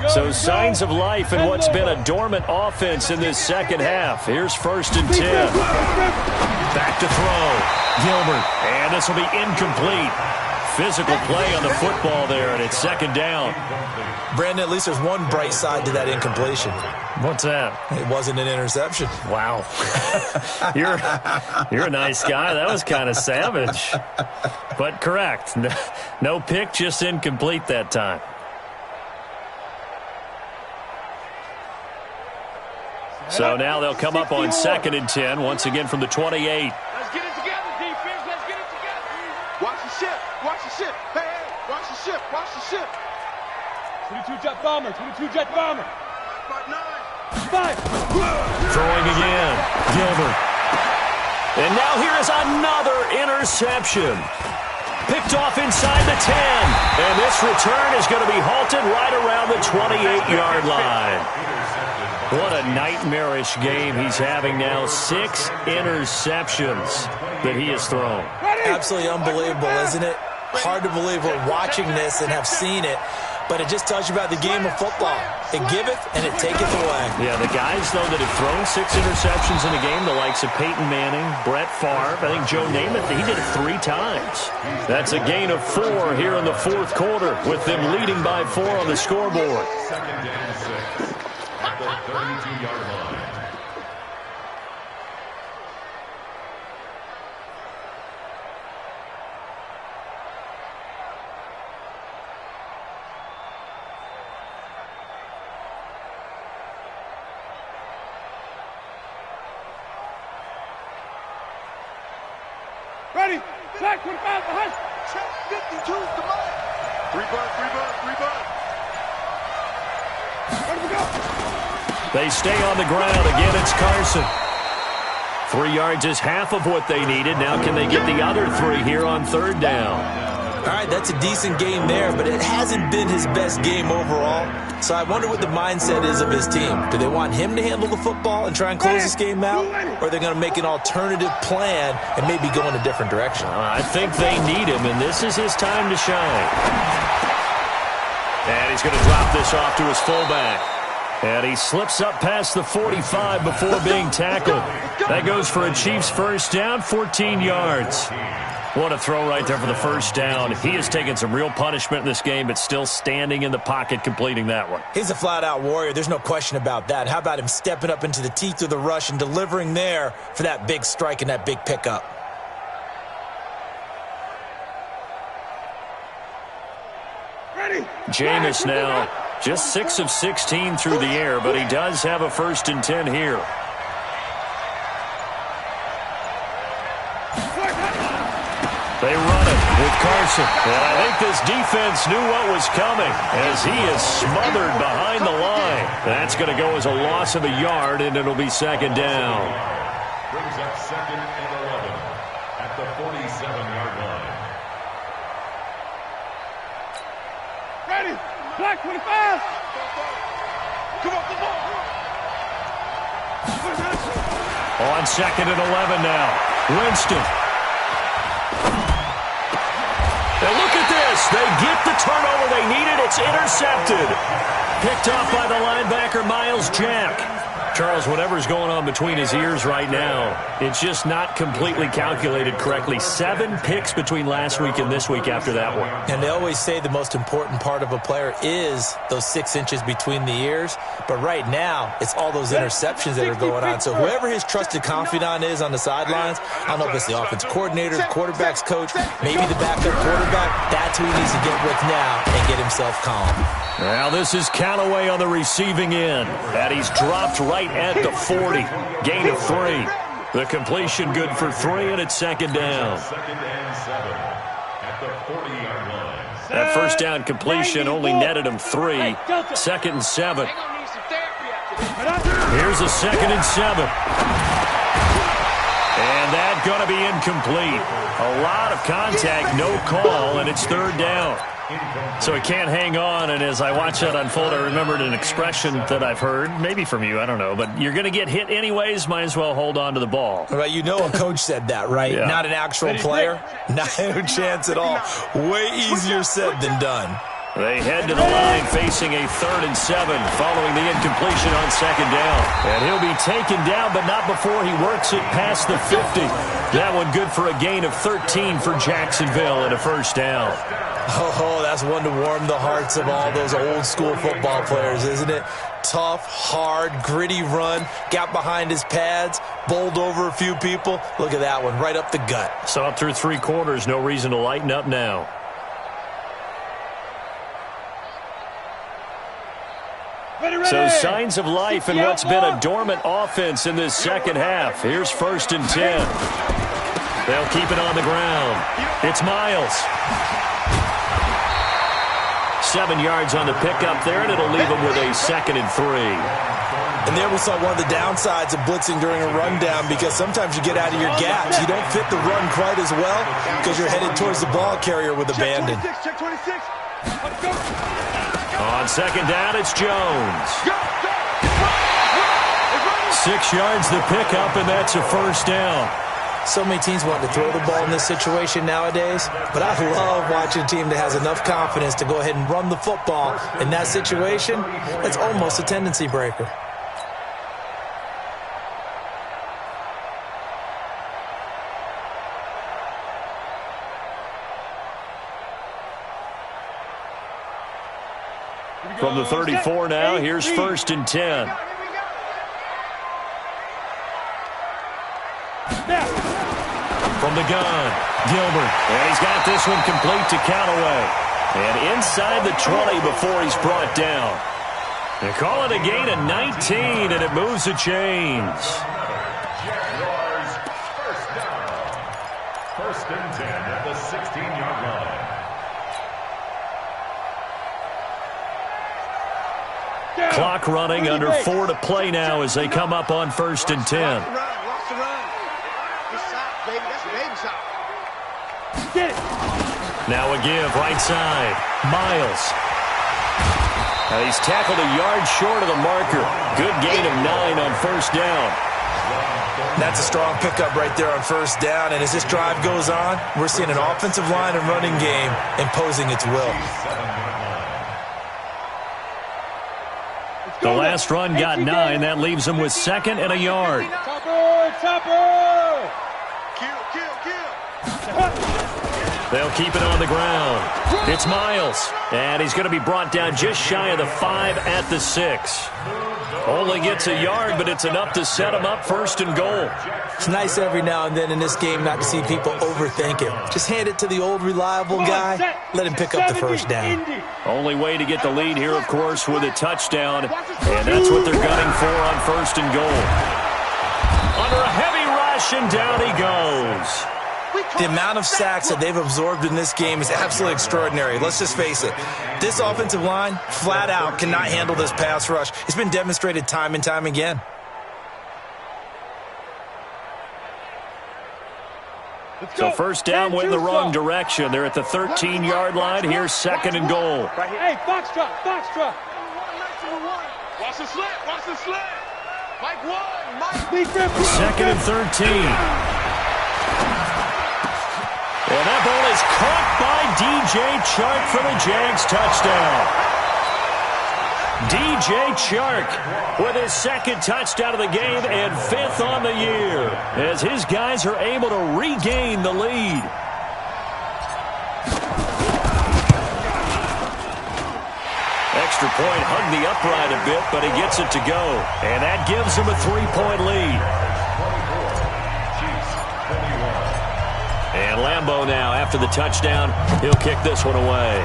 S1: So signs of life in what's been a dormant offense in this second half. Here's 1st and 10. Back to throw. Gilbert. And this will be incomplete. Physical play on the football there, and it's 2nd down.
S2: Brandon, at least there's one bright side to that incompletion.
S1: What's that?
S2: It wasn't an interception.
S1: Wow. You're a nice guy. That was kind of savage. But correct. No pick, just incomplete that time. So now they'll come up on 2nd and 10, once again from the 28.
S5: Let's get it together, defense. Let's get it together. Watch the ship. Watch the ship. Hey, hey. Watch the ship. Watch the ship.
S3: 22 jet bomber. 22 jet bomber. 5.
S1: Throwing again. Gilbert. And now here is another interception. Picked off inside the 10. And this return is going to be halted right around the 28-yard line. What a nightmarish game he's having now. 6 interceptions that he has thrown.
S2: Absolutely unbelievable, isn't it? Hard to believe we're watching this and have seen it, but it just tells you about the game of football. It giveth and it taketh away.
S1: Yeah, the guys, though, that have thrown 6 interceptions in a game, the likes of Peyton Manning, Brett Favre, I think Joe Namath, he did it 3 times. That's a gain of 4 here in the 4th quarter, with them leading by 4 on the scoreboard.
S4: 2nd and 6 at the 32-yard line.
S3: Ready. Back 25 behind.
S5: Check 52. Come on. 3 bucks. 3 bucks. 3 bucks.
S3: Ready to go.
S1: They stay on the ground. Again, it's Carson. 3 yards is half of what they needed. Now can they get the other 3 here on 3rd down?
S2: All right, that's a decent game there, but it hasn't been his best game overall. So I wonder what the mindset is of his team. Do they want him to handle the football and try and close this game out? Or are they going to make an alternative plan and maybe go in a different direction?
S1: I think they need him, and this is his time to shine. And he's going to drop this off to his fullback. And he slips up past the 45 before being tackled. That goes for a Chiefs first down, 14 yards. What a throw right there for the first down. He has taken some real punishment in this game, but still standing in the pocket completing that one.
S2: He's a flat-out warrior. There's no question about that. How about him stepping up into the teeth of the rush and delivering there for that big strike and that big pickup?
S1: Jameis now just 6 of 16 through the air, but he does have a 1st and 10 here. They run it with Carson. And I think this defense knew what was coming as he is smothered behind the line. That's going to go as a loss of a yard, and it'll be 2nd down.
S4: Brings up 2nd and 11 at the 47-yard line.
S3: Ready. Black 25. Come on, come on.
S1: On 2nd and 11 now. Winston. And look at this. They get the turnover they needed. It's intercepted. Picked off by the linebacker, Miles Jack. Charles, whatever's going on between his ears right now, it's just not completely calculated correctly. 7 picks between last week and this week after that one.
S2: And they always say the most important part of a player is those 6 inches between the ears. But right now, it's all those interceptions that are going on. So whoever his trusted confidant is on the sidelines, I don't know if it's the offense coordinator, the quarterback's coach, maybe the backup quarterback, that's who he needs to get with now and get himself calm.
S1: Now this is Callaway on the receiving end. And he's dropped right at the 40. Gain of 3. The completion good for 3, and it's 2nd down.
S4: 2nd and 7 at the 40-yard line.
S1: That first down completion only netted him 3. 2nd and 7. Here's a 2nd and 7. And that's going to be incomplete. A lot of contact, no call, and it's 3rd down. So he can't hang on, and as I watch that unfold, I remembered an expression that I've heard, maybe from you, I don't know, but you're going to get hit anyways, might as well hold on to the ball.
S2: Well, you know a coach said that, right?
S1: Yeah.
S2: Not an actual player. Not a chance at all. Way easier said than done.
S1: They head to the line facing a 3rd and 7 following the incompletion on 2nd down. And he'll be taken down, but not before he works it past the 50. That one good for a gain of 13 for Jacksonville and a 1st down.
S2: Oh, that's one to warm the hearts of all those old school football players, isn't it? Tough, hard, gritty run, got behind his pads, bowled over a few people. Look at that one, right up the gut.
S1: So up through 3 quarters, no reason to lighten up now. So signs of life in what's been a dormant offense in this second half. Here's 1st and 10. They'll keep it on the ground. It's Miles. 7 yards on the pickup there, and it'll leave him with a 2nd and 3.
S2: And there we saw one of the downsides of blitzing during a rundown, because sometimes you get out of your gaps. You don't fit the run quite as well because you're headed towards the ball carrier with abandon.
S3: Check 26. Let's go.
S1: On 2nd down, it's Jones. 6 yards the pickup, and that's a 1st down.
S2: So many teams want to throw the ball in this situation nowadays, but I love watching a team that has enough confidence to go ahead and run the football. In that situation, that's almost a tendency breaker.
S1: From the 34 now, here's 1st and 10. From the gun, Gilbert. And he's got this one complete to Callaway. And inside the 20 before he's brought down. They call it a gain of 19, and it moves the chains.
S4: Jaguars first down. 1st and 10 at the 16-yard line.
S1: Clock running, under 4 to play now as they come up on 1st and 10.
S5: Watch the run. This side, baby. That's baby side.
S3: Get it.
S1: Now a give, right side. Miles. He's tackled a yard short of the marker. Good gain of 9 on 1st down.
S2: That's a strong pickup right there on 1st down, and as this drive goes on, we're seeing an offensive line and running game imposing its will.
S1: The last run got 9. That leaves them with 2nd and a yard.
S3: Topper!
S1: They'll keep it on the ground. It's Miles, and he's going to be brought down just shy of the 5 at the 6. Only gets a yard, but it's enough to set him up 1st and goal.
S2: It's nice every now and then in this game not to see people overthink it. Just hand it to the old reliable guy, let him pick up the first down.
S1: Only way to get the lead here, of course, with a touchdown, and that's what they're gunning for on 1st and goal. Under a heavy rush, and down he goes.
S2: The amount of sacks that they've absorbed in this game is absolutely extraordinary. Let's just face it. This offensive line, flat out, cannot handle this pass rush. It's been demonstrated time and time again.
S1: So 1st down went in the wrong direction. They're at the 13-yard line. Here's 2nd and goal.
S3: Hey, box drop.
S5: Watch the slant. Watch the slant. Mike 1. Mike.
S1: 2nd and 13. And that ball is caught by DJ Chark for the Jags touchdown. DJ Chark with his 2nd touchdown of the game and 5th on the year as his guys are able to regain the lead. Extra point hugged the upright a bit, but he gets it to go. And that gives him a 3-point lead. And Lambeau now, after the touchdown, he'll kick this one away.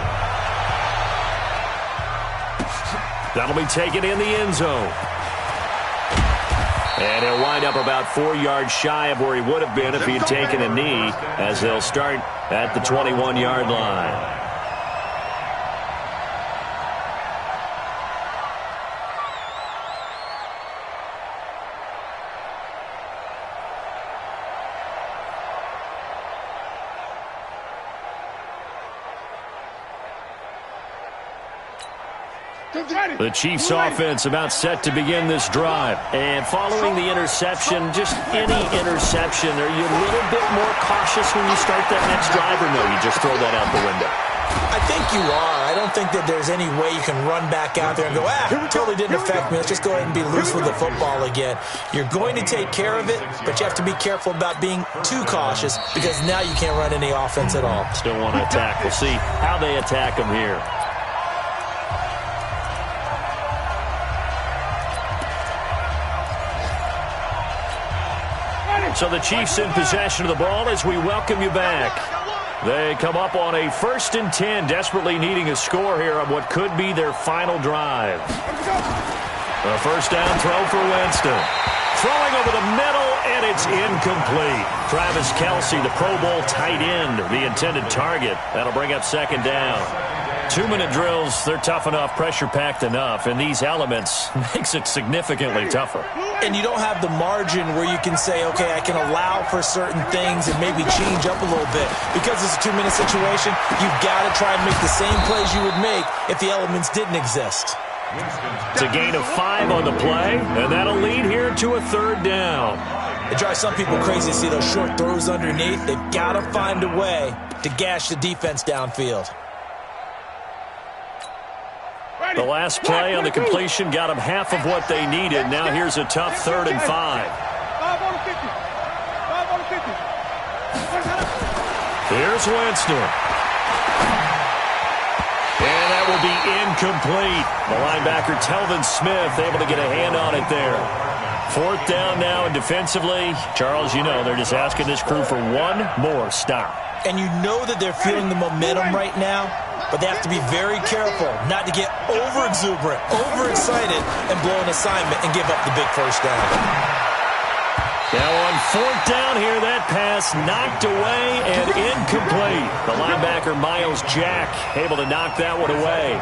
S1: That'll be taken in the end zone. And he'll wind up about 4 yards shy of where he would have been if he had taken a knee, as they'll start at the 21-yard line. The Chiefs offense about set to begin this drive. And following the interception, just any interception, are you a little bit more cautious when you start that next drive, or no, you just throw that out the window?
S2: I think you are. I don't think that there's any way you can run back out there and go, it totally didn't affect me. Let's just go ahead and be loose with the football again. You're going to take care of it, but you have to be careful about being too cautious because now you can't run any offense at all.
S1: Still want to attack. We'll see how they attack them here. So the Chiefs in possession of the ball as we welcome you back. They come up on a 1st and 10, desperately needing a score here on what could be their final drive. A 1st down throw for Winston. Throwing over the middle, and it's incomplete. Travis Kelce, the Pro Bowl tight end, the intended target. That'll bring up 2nd down. 2-minute drills, they're tough enough, pressure-packed enough, and these elements makes it significantly tougher.
S2: And you don't have the margin where you can say, okay, I can allow for certain things and maybe change up a little bit. Because it's a 2-minute situation, you've got to try and make the same plays you would make if the elements didn't exist.
S1: It's a gain of 5 on the play, and that'll lead here to a 3rd down.
S2: It drives some people crazy to see those short throws underneath. They've got to find a way to gash the defense downfield.
S1: The last play on the completion got them half of what they needed. Now here's a tough 3rd and 5.
S3: 5 on the 50. 5 on the 50.
S1: Here's Winston. And that will be incomplete. The linebacker, Telvin Smith, able to get a hand on it there. 4th down now, and defensively, Charles, you know, they're just asking this crew for one more stop.
S2: And you know that they're feeling the momentum right now, but they have to be very careful not to get over-exuberant, overexcited, and blow an assignment and give up the big 1st down.
S1: Now on 4th down here, that pass knocked away and incomplete. The linebacker, Miles Jack, able to knock that one away.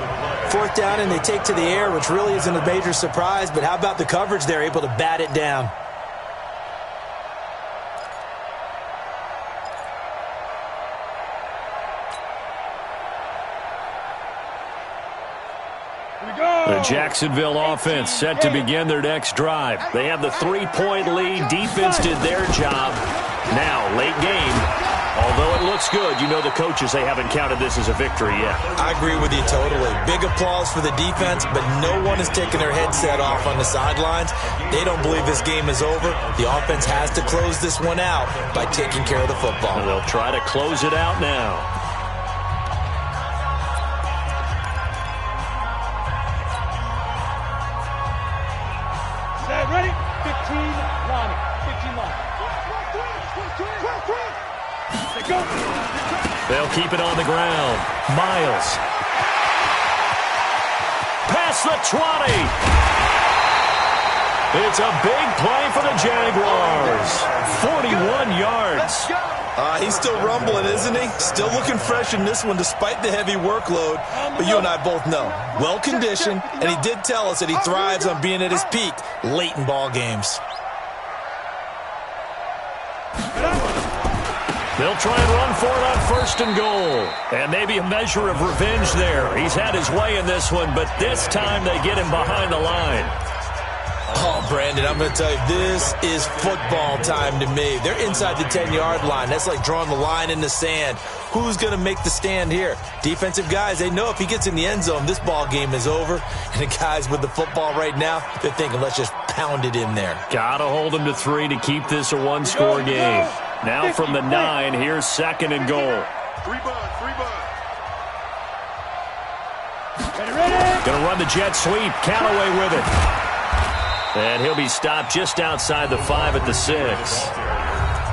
S2: 4th down, and they take to the air, which really isn't a major surprise, but how about the coverage there, able to bat it down?
S1: The Jacksonville offense set to begin their next drive. They have the 3-point lead. Defense did their job. Now, late game, although it looks looks good, you know the coaches, they haven't counted this as a victory yet.
S2: I agree with you totally. Big applause for the defense, but no one is taking their headset off on the sidelines. They don't believe this game is over. The offense has to close this one out by taking care of the football.
S1: And they'll try to close it out now.
S3: Set, ready? 15 line. 15 line. Let's go.
S1: They'll keep it on the ground. Miles. Past the 20. It's a big play for the Jaguars. 41 yards.
S2: He's still rumbling, isn't he? Still looking fresh in this one despite the heavy workload. But you and I both know, well-conditioned, and he did tell us that he thrives on being at his peak late in ball games.
S1: They'll try and run for it on 1st and goal. And maybe a measure of revenge there. He's had his way in this one, but this time they get him behind the line.
S2: Oh, Brandon, I'm going to tell you, this is football time to me. They're inside the 10-yard line. That's like drawing the line in the sand. Who's going to make the stand here? Defensive guys, they know if he gets in the end zone, this ball game is over. And the guys with the football right now, they're thinking, let's just pound it in there.
S1: Got to hold them to 3 to keep this a one-score game. Now from the 9, here's 2nd and goal.
S5: 3 bud.
S1: Going to run the jet sweep. Callaway with it. And he'll be stopped just outside the 5 at the 6.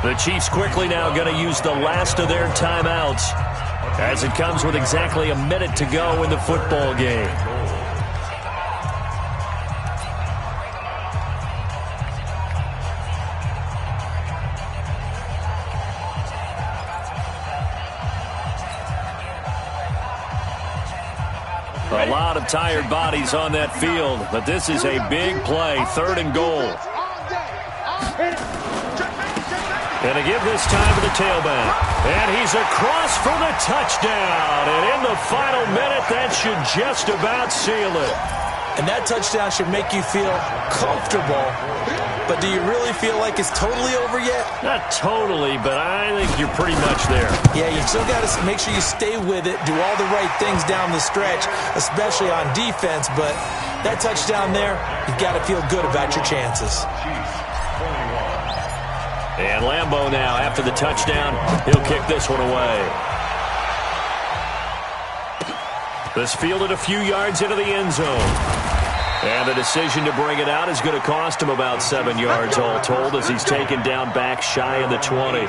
S1: The Chiefs quickly now going to use the last of their timeouts as it comes with exactly a minute to go in the football game. A lot of tired bodies on that field, but this is a big play, 3rd and goal. And to give this time to the tailback. And he's across for the touchdown. And in the final minute, that should just about seal it.
S2: And that touchdown should make you feel comfortable. But do you really feel like it's totally over yet?
S1: Not totally, but I think you're pretty much there.
S2: Yeah, you still got to make sure you stay with it, do all the right things down the stretch, especially on defense. But that touchdown there, you've got to feel good about your chances.
S1: And Lambeau now, after the touchdown, he'll kick this one away. This fielded a few yards into the end zone. And the decision to bring it out is going to cost him about 7 yards all told as he's taken down back shy of the 20.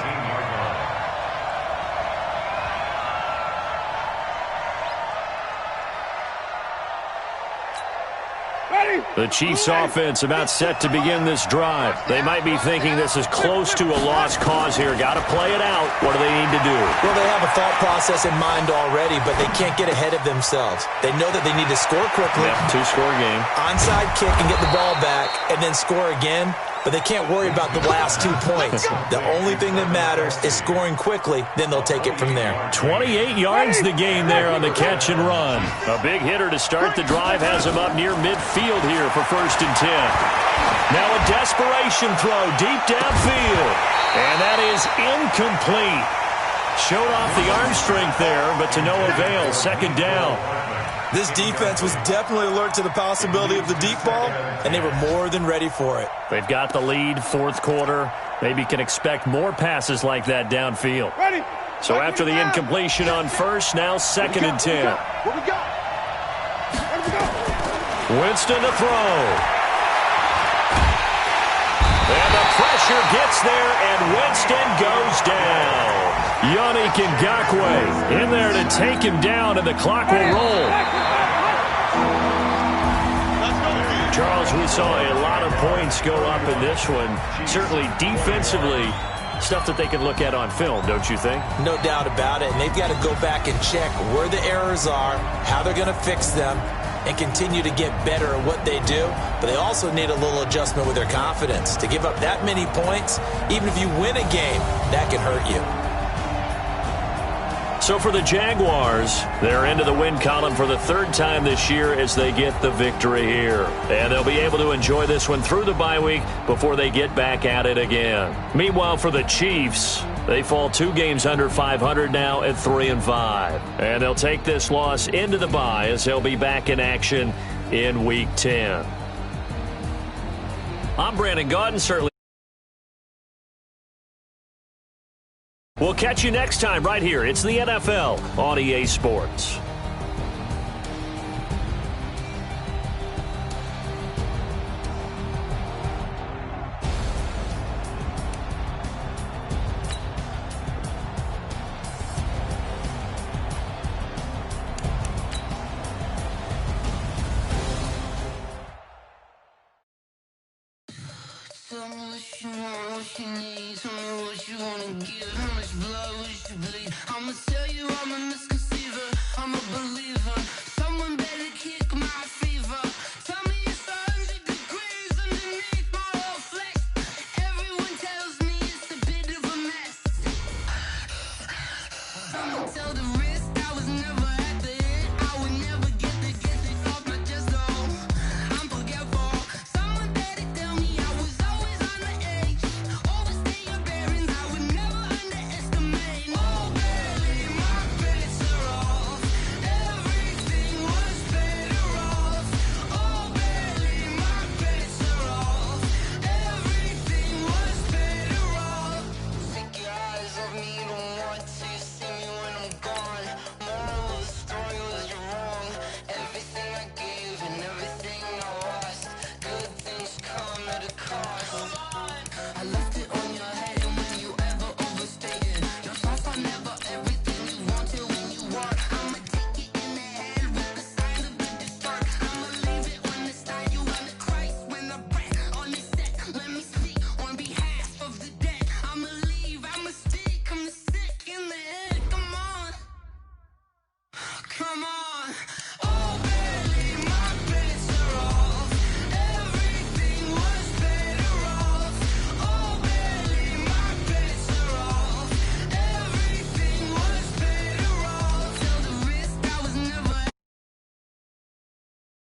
S1: The Chiefs offense about set to begin this drive. They might be thinking this is close to a lost cause here. Got to play it out. What do they need to do?
S2: Well, they have a thought process in mind already, but they can't get ahead of themselves. They know that they need to score quickly.
S1: Yep, 2-score game.
S2: Onside kick and get the ball back and then score again. But they can't worry about the last 2 points. The only thing that matters is scoring quickly, then they'll take it from there.
S1: 28 yards the gain there on the catch and run. A big hitter to start the drive has him up near midfield here for 1st and 10. Now a desperation throw deep downfield. And that is incomplete. Showed off the arm strength there, but to no avail. 2nd down.
S2: This defense was definitely alert to the possibility of the deep ball, and they were more than ready for it.
S1: They've got the lead, 4th quarter. Maybe can expect more passes like that downfield.
S3: Ready.
S1: So after the incompletion on 1st, now 2nd and 10.
S3: What we got? Where do we go?
S1: Winston to throw. And the pressure gets there, and Winston goes down. Yannick Ngakoue in there to take him down, and the clock will roll. Charles, we saw a lot of points go up in this one. Certainly defensively, stuff that they can look at on film, don't you think?
S2: No doubt about it, and they've got to go back and check where the errors are, how they're going to fix them, and continue to get better at what they do. But they also need a little adjustment with their confidence. To give up that many points, even if you win a game, that can hurt you.
S1: So for the Jaguars, they're into the win column for the 3rd time this year as they get the victory here. And they'll be able to enjoy this one through the bye week before they get back at it again. Meanwhile, for the Chiefs, They fall 2 games under 500 now at 3-5. And they'll take this loss into the bye as they'll be back in action in Week 10. I'm Brandon Gaudin, certainly. We'll catch you next time right here. It's the NFL on EA Sports.
S6: Tell me what you want, what you need. Tell me what you wanna give. How much blood would you bleed? I'ma tell you I'm a misconceiver. I'm a believer.